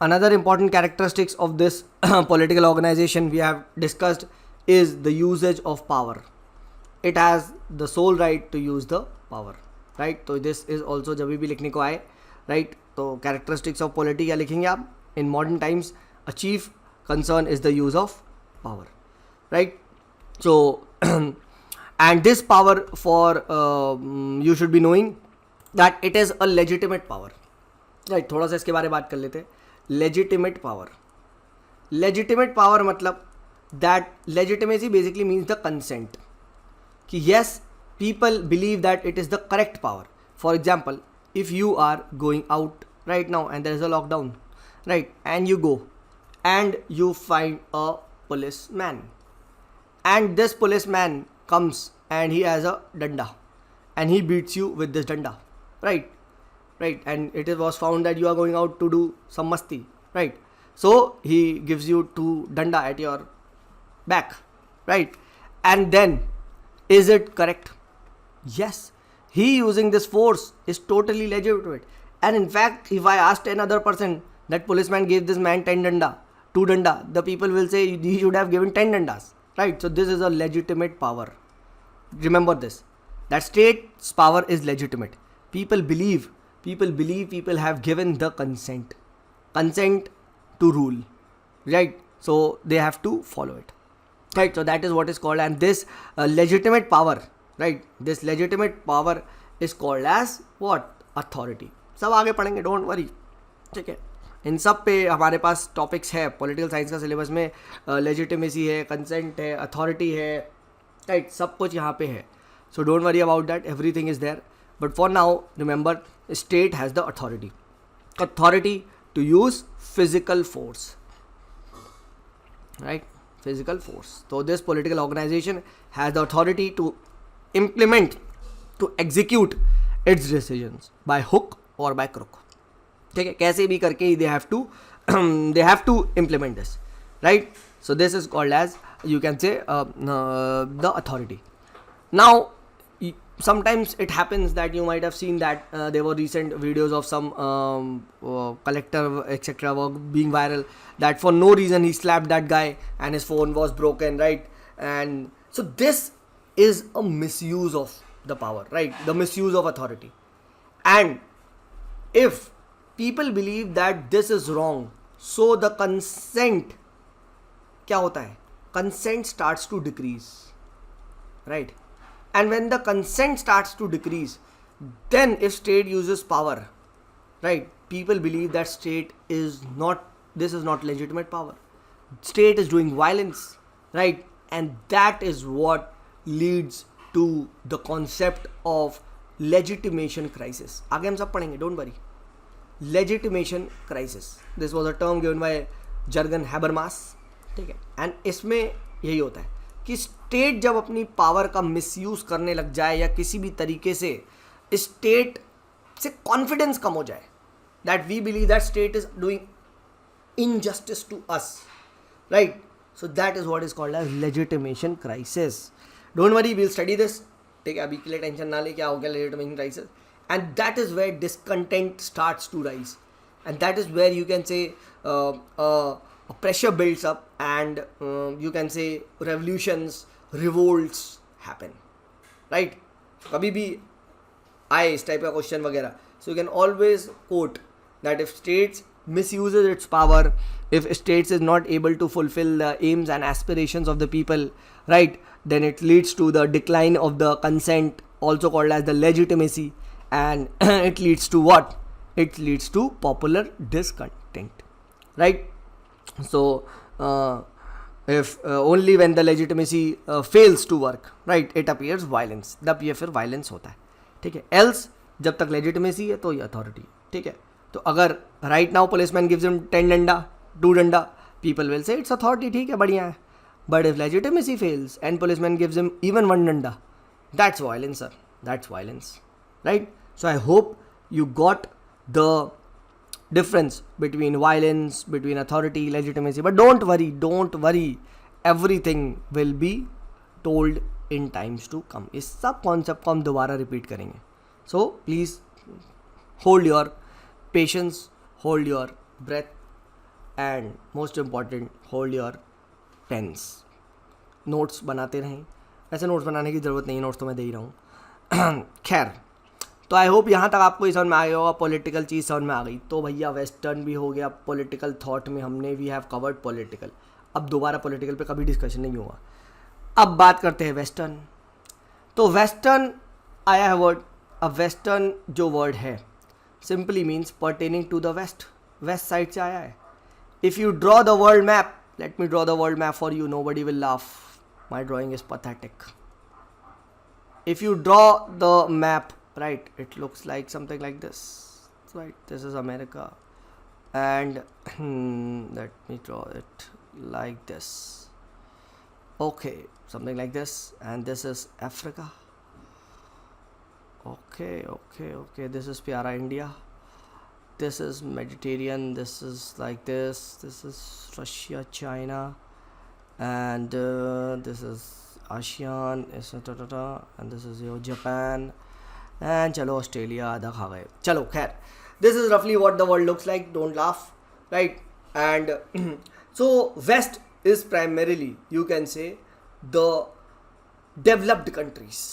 Another important characteristics of this political organization we have discussed is the usage of power. It has the sole right to use the power, right? So this is also जब भी लिखने को आए, right? तो characteristics of polity क्या लिखेंगे आप? In modern times, a chief concern is the use of power, right? So and this power for you should be knowing that it is a legitimate power, right? थोड़ा सा इसके बारे में बात कर लेते हैं. Legitimate power. लेजिटिमेट पावर मतलब that legitimacy basically means the consent, कि yes people believe that it is the correct power. For example, if you are going out right now and there is a lockdown, right, and you go and you find a policeman, and this policeman comes and he has a danda and he beats you with this danda, right, and it was found that you are going out to do some masti, right, so he gives you 2 danda at your back, right, and then is it correct? Yes, he using this force is totally legitimate. And in fact, if I asked another person that policeman gave this man 10 danda, 2 danda, the people will say he should have given 10 dandas, right? So this is a legitimate power. Remember this, that state's power is legitimate. People believe, people have given the consent to rule, right? So they have to follow it. right? So that is what is called, and this legitimate power, right, this legitimate power is called as what? Authority. सब आगे पढ़ेंगे, डोंट वरी, ठीक है. इन सब पे हमारे पास टॉपिक्स है पॉलिटिकल साइंस का सिलेबस में. लेजिटिमेसी है, कंसेंट है, अथॉरिटी है, राइट, सब कुछ यहाँ पे है. So don't worry about that, everything is there. But for now remember, state has the authority to use physical force, right? Physical force. So this political organization has the authority to implement, to execute its decisions by hook or by crook. ठीक है, कैसे भी करके they have to they have to implement this, right? So this is called as, you can say, the authority. Now sometimes it happens that you might have seen that there were recent videos of some collector etc were being viral, that for no reason he slapped that guy and his phone was broken, right? And so this is a misuse of the power, right? The misuse of authority. And if people believe that this is wrong, so the consent क्या होता है? Consent starts to decrease, right? And when the consent starts to decrease, then if state uses power, right, people believe that state is not, this is not legitimate power. State is doing violence, right? And that is what leads to the concept of legitimation crisis. आगे हम सब पढ़ेंगे, don't worry. Legitimation crisis. This was a term given by Jürgen Habermas, ठीक है? And इसमें यही होता है कि स्टेट जब अपनी पावर का मिसयूज करने लग जाए या किसी भी तरीके से स्टेट से कॉन्फिडेंस कम हो जाए, that we believe that state is doing injustice to us, right? So that is what is called as legitimation crisis. Don't worry, we'll study this, ठीक है? अभी के लिए टेंशन ना ले, क्या हो गया legitimation crisis. And that is where discontent starts to rise, and that is where you can say pressure builds up, and you can say revolutions, revolts happen, right? कभी भी आए इस टाइप का क्वेश्चन वगैरह, so you can always quote that if states misuses its power, if states is not able to fulfill the aims and aspirations of the people, right, then it leads to the decline of the consent, also called as the legitimacy, and it leads to what? It leads to popular discontent, right? So if only when the legitimacy fails to work, right, it appears violence, तब ये फिर violence होता है, ठीक है? else जब तक legitimacy है तो ये authority, ठीक है? तो अगर right now policeman gives him 10 डंडा, 2 डंडा, people will say it's authority, ठीक है, बढ़िया है. But if legitimacy fails and policeman gives him even 1 डंडा, that's violence, sir. That's violence, right? So I hope you got the difference between violence, between authority, legitimacy. But don't worry, everything will be told in times to come. इस सब कॉन्सेप्ट को हम दोबारा रिपीट करेंगे. So please hold your patience, hold your breath, and most important, hold your pens. Notes बनाते रहें. ऐसे नोट्स बनाने की ज़रूरत नहीं है, नोट्स तो मैं दे ही रहा हूँ. खैर, तो आई होप यहाँ तक आपको ये समझ में आ गया होगा, पॉलिटिकल चीज़ समझ में आ गई. तो भैया वेस्टर्न भी हो गया, पॉलिटिकल थॉट में हमने वी हैव कवर्ड पॉलिटिकल. अब दोबारा पॉलिटिकल पे कभी डिस्कशन नहीं होगा. अब बात करते हैं वेस्टर्न. तो वेस्टर्न आया है वर्ड. अब वेस्टर्न जो वर्ड है simply means pertaining to the west, west side से आया है. If you draw the world map, let me draw the world map for you, nobody will laugh, my drawing is pathetic. If you draw the map, right, it looks like something like this, right? This is America, and let me draw it like this. Okay, something like this, and this is Africa. Okay, this is Pyara India, this is Mediterranean, this is like this is Russia, China, and this is ASEAN, and this is your Japan, and चलो ऑस्ट्रेलिया आधा खा गए. चलो खैर, दिस इज रफली what the world looks like, don't laugh, right? And so west is primarily, you can say, the developed countries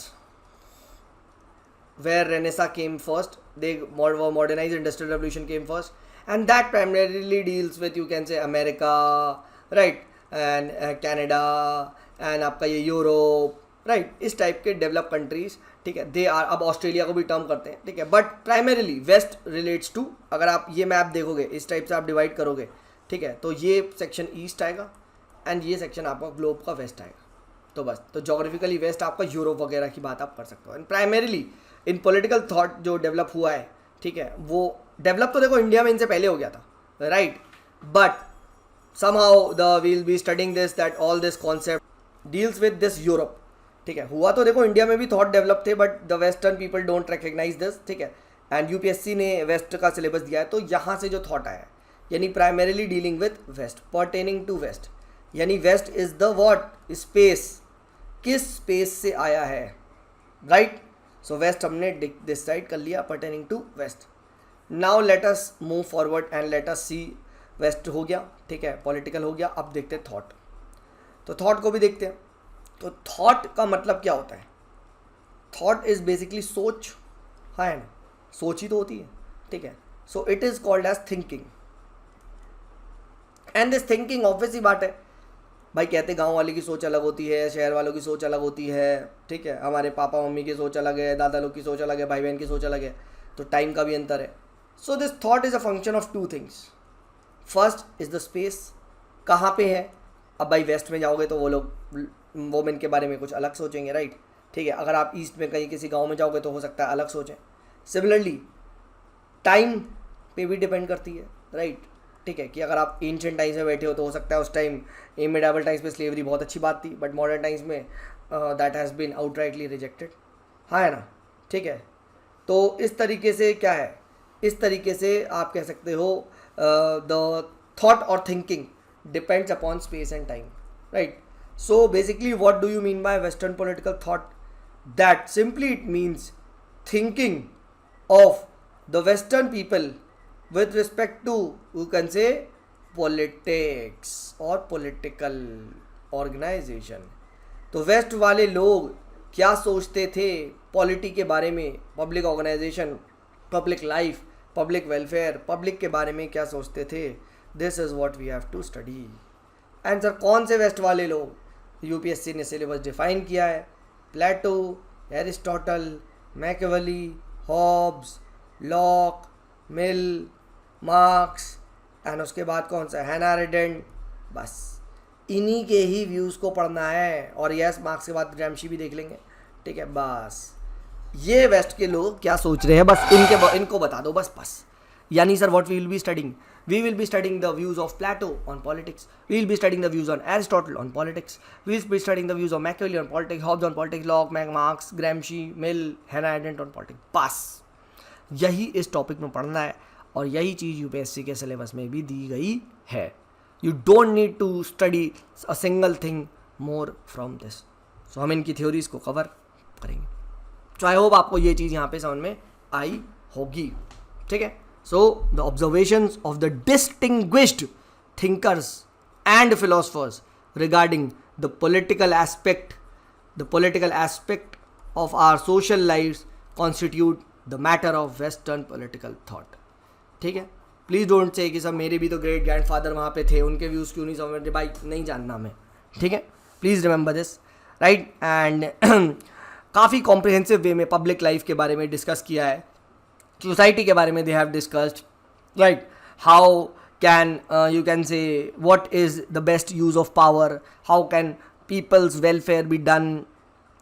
where Renaissance came first. They were modernized, Industrial Revolution came first, and that primarily deals with, you can say, America, right, and Canada, and आपका ये यूरोप, राइट, इस टाइप के डेवलप कंट्रीज, ठीक है, दे आर, अब ऑस्ट्रेलिया को भी टर्म करते हैं, ठीक है, but primarily west relates to, अगर आप ये मैप देखोगे इस टाइप से आप डिवाइड करोगे, ठीक है, तो ये सेक्शन ईस्ट आएगा एंड ये सेक्शन आपका ग्लोब का वेस्ट आएगा। तो बस, तो जोग्राफिकली वेस्ट आपका यूरोप वगैरह की बात आप कर सकते हो। And primarily in political thought जो डेवलप हुआ है, ठीक है, वो डेवलप तो देखो इंडिया में इनसे पहले हो गया था, right, but somehow we'll be studying this, that all this concept deals with this Europe, ठीक है। हुआ तो देखो इंडिया में भी थॉट डेवलप थे, but the western people don't recognise this, ठीक है, एंड यूपीएससी ने वेस्ट का सिलेबस दिया है, तो यहाँ से जो थॉट आया है, यानी primarily dealing with west, pertaining to west, यानी west is the what, space, किस स्पेस से आया है, राइट। सो वेस्ट हमने डिसाइड कर लिया, pertaining to west. Now let us move forward and let us see, west हो गया, ठीक है, पॉलिटिकल हो गया, अब देखते हैं थॉट। तो थॉट को भी देखते हैं। तो थॉट का मतलब क्या होता है? थॉट इज बेसिकली सोच, है ना, सोच ही तो होती है, ठीक है। So it is called as thinking, and this thinking obvious ही बात है भाई, कहते गांव वाले की सोच अलग होती है, शहर वालों की सोच अलग होती है, ठीक है, हमारे पापा मम्मी की सोच अलग है, दादा लोग की सोच अलग है, भाई बहन की सोच अलग है, तो टाइम का भी अंतर है। So this thought is a function of two things. First is the space, कहाँ पे है। अब भाई वेस्ट में जाओगे तो वो लोग वोमेन के बारे में कुछ अलग सोचेंगे, राइट, ठीक है। अगर आप ईस्ट में कहीं किसी गांव में जाओगे तो हो सकता है अलग सोचें। सिमिलरली टाइम पे भी डिपेंड करती है, राइट, ठीक है, कि अगर आप एंशिएंट टाइम्स में बैठे हो तो हो सकता है उस टाइम मिडाइवल टाइम्स में स्लेवरी बहुत अच्छी बात थी, बट मॉडर्न टाइम्स में that has been outrightly rejected, हाँ है ना, ठीक है। तो इस तरीके से क्या है, इस तरीके से आप कह सकते हो the thought or thinking depends upon space and time, right? So basically what do you mean by western political thought? That simply it means thinking of the western people with respect to, you can say, politics or political organization. तो वेस्ट वाले लोग क्या सोचते थे पॉलिटी के बारे में, public organisation, public life, public welfare, public के बारे में क्या सोचते थे, this is what we have to study. And sir कौन से वेस्ट वाले लोग, यूपीएससी ने सिलेबस डिफाइन किया है, Plato, Aristotle, Machiavelli, Hobbes, Locke, Mill, Marx, and उसके बाद कौन सा, हैना अरेंडेंट, बस इन्हीं के ही व्यूज़ को पढ़ना है। और यस, मार्क्स के बाद ग्रैमशी भी देख लेंगे, ठीक है। बस ये वेस्ट के लोग क्या सोच रहे हैं, बस इनको बता दो, बस यानी sir what we will be studying the views of Plato on politics, we will be studying the views on Aristotle on politics, we will be studying the views of Machiavelli on politics, Hobbes on politics, Locke, Marx, Gramsci, Mill, Hannah Arendt on politics. बस यही इस टॉपिक में पढ़ना है और यही चीज़ यूपीएससी के सिलेबस में भी दी गई है। You don't need to study a single thing more from this. So हम इनकी थ्योरीज को कवर करेंगे। तो आई होप आपको ये चीज़ यहाँ पे समझ में आई होगी, ठीक है। So the observations of the distinguished thinkers and philosophers regarding the political aspect of our social lifes constitute the matter of western political thought, ठीक है। प्लीज़ डोंट से कि सब मेरे भी तो ग्रेट ग्रैंडफादर वहाँ पे थे, उनके व्यूज़ क्यों नहीं समझ रहे, भाई नहीं जानना हमें, ठीक है। Please remember this, right. And काफ़ी कॉम्प्रिहेंसिव वे में पब्लिक लाइफ के बारे में डिस्कस किया है, सोसाइटी के बारे में they have discussed, right, how can you can say what is the best use of power, how can people's welfare be done,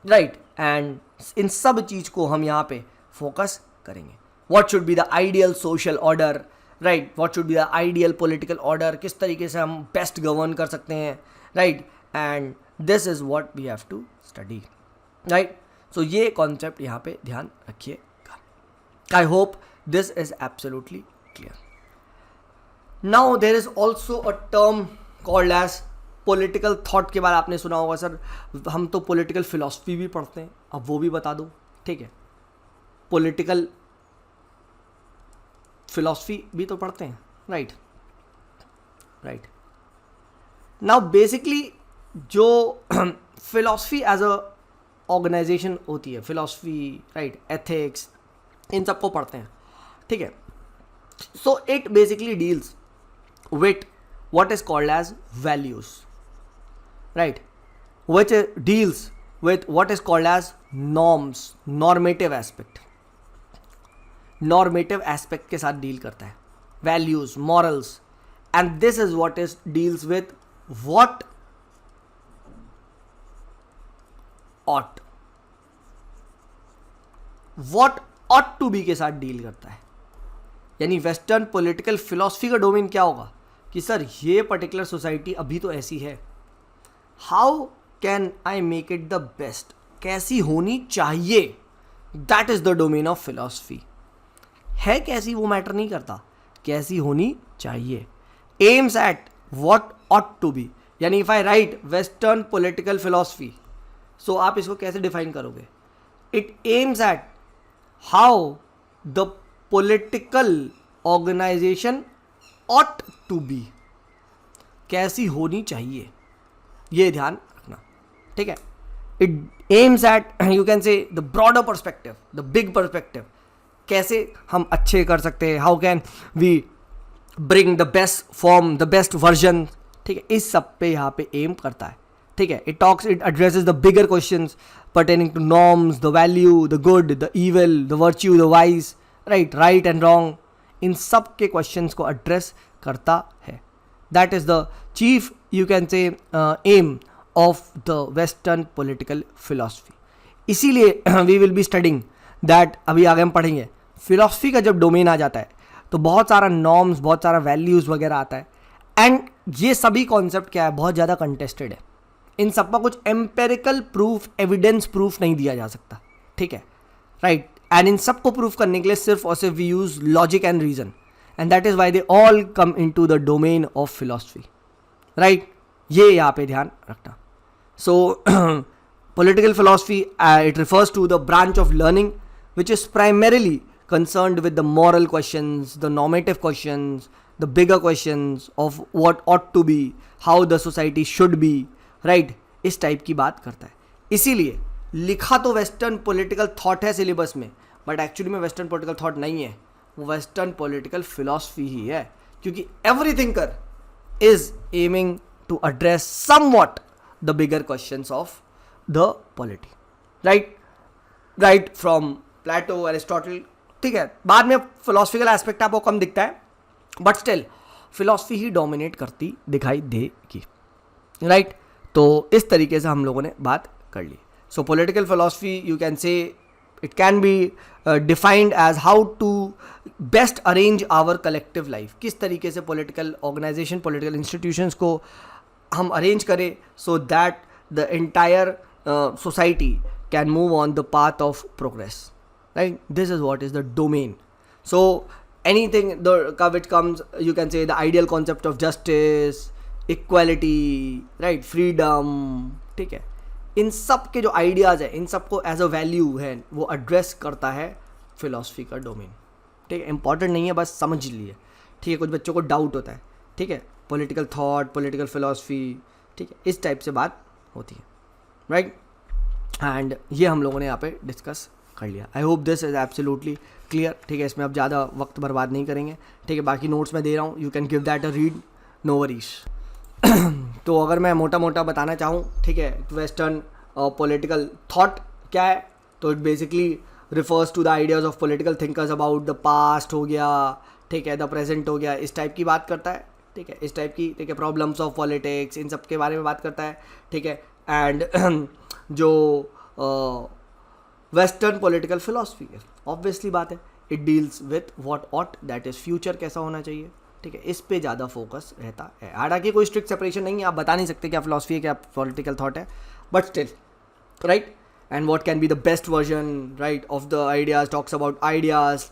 right. And इन सब चीज़ को हम यहाँ पे फोकस करेंगे। What should be the ideal social order, right, what should be the ideal political order, किस तरीके से हम बेस्ट गवर्न कर सकते हैं, right, and this is what we have to study, right. So ये कॉन्सेप्ट यहाँ पे ध्यान रखिएगा। I hope this is absolutely clear. Now there is also a term called as political thought. के बारे आपने सुना होगा, सर हम तो पॉलिटिकल फिलॉसफी भी पढ़ते हैं, अब वो भी बता दो, ठीक है। पॉलिटिकल फिलॉसफी भी तो पढ़ते हैं, राइट। नाउ बेसिकली जो फिलॉसफी एज अ ऑर्गेनाइजेशन होती है, फिलॉसफी, राइट, एथिक्स, इन सबको पढ़ते हैं, ठीक है। So it basically deals with what is called as values, right. which deals with what is called as norms, normative aspect. Normative aspect के साथ डील करता है, values, morals, and this is what is deals with what ought, what ought to be के साथ डील करता है. यानी वेस्टर्न पॉलिटिकल फिलॉसफी का डोमेन क्या होगा कि सर ये पर्टिकुलर सोसाइटी अभी तो ऐसी है, how can I make it the best, कैसी होनी चाहिए, that is the domain of philosophy. है कैसी वो मैटर नहीं करता, कैसी होनी चाहिए. Aims at what ought to be. यानी if I write western political philosophy, so आप इसको कैसे डिफाइन करोगे. It aims at how the political organisation ought to be, कैसी होनी चाहिए, ये ध्यान रखना. ठीक है. It aims at, you can say the broader perspective, the big perspective, कैसे हम अच्छे कर सकते हैं, how can we bring the best form, the best version. ठीक है, इस सब पे यहाँ पे एम करता है. ठीक है. It addresses the bigger questions pertaining to norms, the value, the good, the evil, the virtue, the wise, right and wrong. इन सब के क्वेश्चंस को एड्रेस करता है. That is the chief, you can say, aim of the western political philosophy. इसीलिए we will be studying that. अभी आगे हम पढ़ेंगे फिलॉसफी का जब डोमेन आ जाता है तो बहुत सारा नॉर्म्स, बहुत सारा वैल्यूज़ वगैरह आता है. एंड ये सभी कॉन्सेप्ट क्या है, बहुत ज़्यादा कंटेस्टेड है. इन सब का कुछ एम्पेरिकल प्रूफ, एविडेंस प्रूफ नहीं दिया जा सकता. ठीक है, राइट. एंड इन सब को प्रूफ करने के लिए सिर्फ और सिर्फ we use logic and reason, and that is why they all come into the domain of philosophy. Right, ये यहाँ पे ध्यान रखना. So political philosophy, it refers to the branch of learning which is primarily concerned with the moral questions, the normative questions, the bigger questions of what ought to be, how the society should be. Right, इस टाइप की बात करता है. इसीलिए लिखा तो वेस्टर्न पॉलिटिकल थॉट है सिलेबस में, बट एक्चुअली में वेस्टर्न पॉलिटिकल थॉट नहीं है, वो वेस्टर्न पॉलिटिकल फिलॉसफी ही है. क्योंकि every thinker is aiming to address somewhat the bigger questions of the polity. Right from Plato, Aristotle. ठीक है, बाद में फिलोसफिकल एस्पेक्ट आपको कम दिखता है, but still philosophy he dominate करती दिखाई देगी. राइट, तो इस तरीके से हम लोगों ने बात कर ली. So political philosophy, you can say, it can be defined as how to best arrange our collective life. किस तरीके से पॉलिटिकल ऑर्गेनाइजेशन, पॉलिटिकल इंस्टीट्यूशंस को हम अरेंज करें so that the entire society can move on the path of progress. Right, this is what is the domain. So anything which comes, you can say, the ideal concept of justice, equality, right, freedom. ठीक है, इन सब के जो आइडियाज़ है, इन सब को एज अ वैल्यू है, वो एड्रेस करता है फिलॉसफी का डोमेन. ठीक है, इंपॉर्टेंट नहीं है, बस समझ लिए. ठीक है, कुछ बच्चों को डाउट होता है. ठीक है, पॉलिटिकल थॉट, पॉलिटिकल फिलॉसफी, ठीक है, इस टाइप से बात होती है. राइट, एंड ये हम लोगों ने यहाँ पे डिस्कस कर लिया. आई hope this is absolutely clear. ठीक है, इसमें अब ज़्यादा वक्त बर्बाद नहीं करेंगे. ठीक है, बाकी नोट्स मैं दे रहा हूँ, you can give that a read, no worries. तो अगर मैं मोटा मोटा बताना चाहूँ, ठीक है, वेस्टर्न पॉलिटिकल थॉट क्या है, तो it basically refers to the ideas of political thinkers about the past हो गया, ठीक है, द प्रेजेंट हो गया, इस टाइप की बात करता है. ठीक है, इस टाइप की, ठीक है, प्रॉब्लम्स ऑफ पॉलिटिक्स, इन सब के बारे में बात करता है. ठीक है, एंड जो वेस्टर्न पॉलिटिकल फिलॉसफी है, ऑब्वियसली बात है, it deals with what ought, that is future कैसा होना चाहिए. ठीक है, इस पे ज़्यादा फोकस रहता है. हालांकि कोई स्ट्रिक्ट सेपरेशन नहीं है, आप बता नहीं सकते क्या फिलॉसफी है, क्या पॉलिटिकल थॉट है, but still, right. And what can be the best version, right, of the ideas, talks about ideas,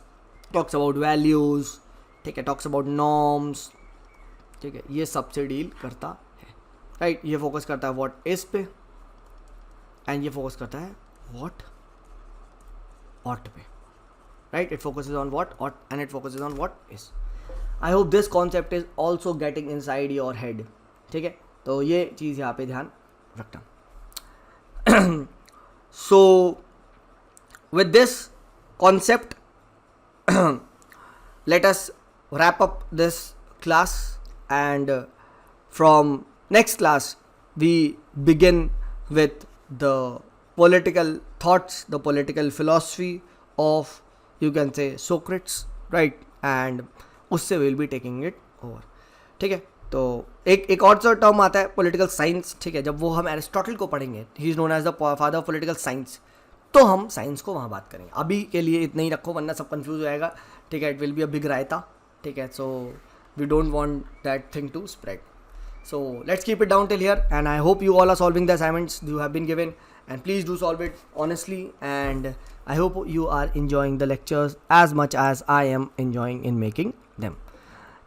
talks about values. ठीक है, टॉक्स अबाउट नॉर्म्स. ठीक है, ये सबसे डील करता है. राइट, ये फोकस करता है व्हाट इज पे, एंड ये फोकस करता है व्हाट ought पे. Right, it focuses on what ought and it focuses on what is. I hope this concept is also getting inside your head. ठीक है, तो ये चीज़ यहाँ पे ध्यान रखना. So with this concept let us wrap up this class, and from next class we begin with the political thoughts, the political philosophy of, you can say, Socrates, right? And उससे will be taking it over. ठीक है, तो एक और सा टर्म आता है पॉलिटिकल साइंस. ठीक है, जब वो हम एरिस्टोटल को पढ़ेंगे, he is known as the father of political science, तो हम साइंस को वहाँ बात करेंगे. अभी के लिए इतना ही रखो, वरना सब कंफ्यूज हो जाएगा. ठीक है, it will be a big raita. ठीक है, so we don't want that thing to spread. So let's keep it down till here, and I hope you all are solving the assignments you have been given, and please do solve it honestly, and I hope you are enjoying the lectures as much as I am enjoying in making them.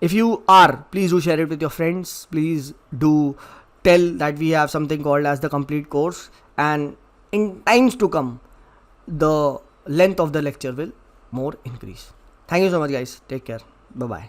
If you are, please do share it with your friends. Please do tell that we have something called as the complete course, and in times to come the length of the lecture will more increase. Thank you so much guys, take care, bye bye.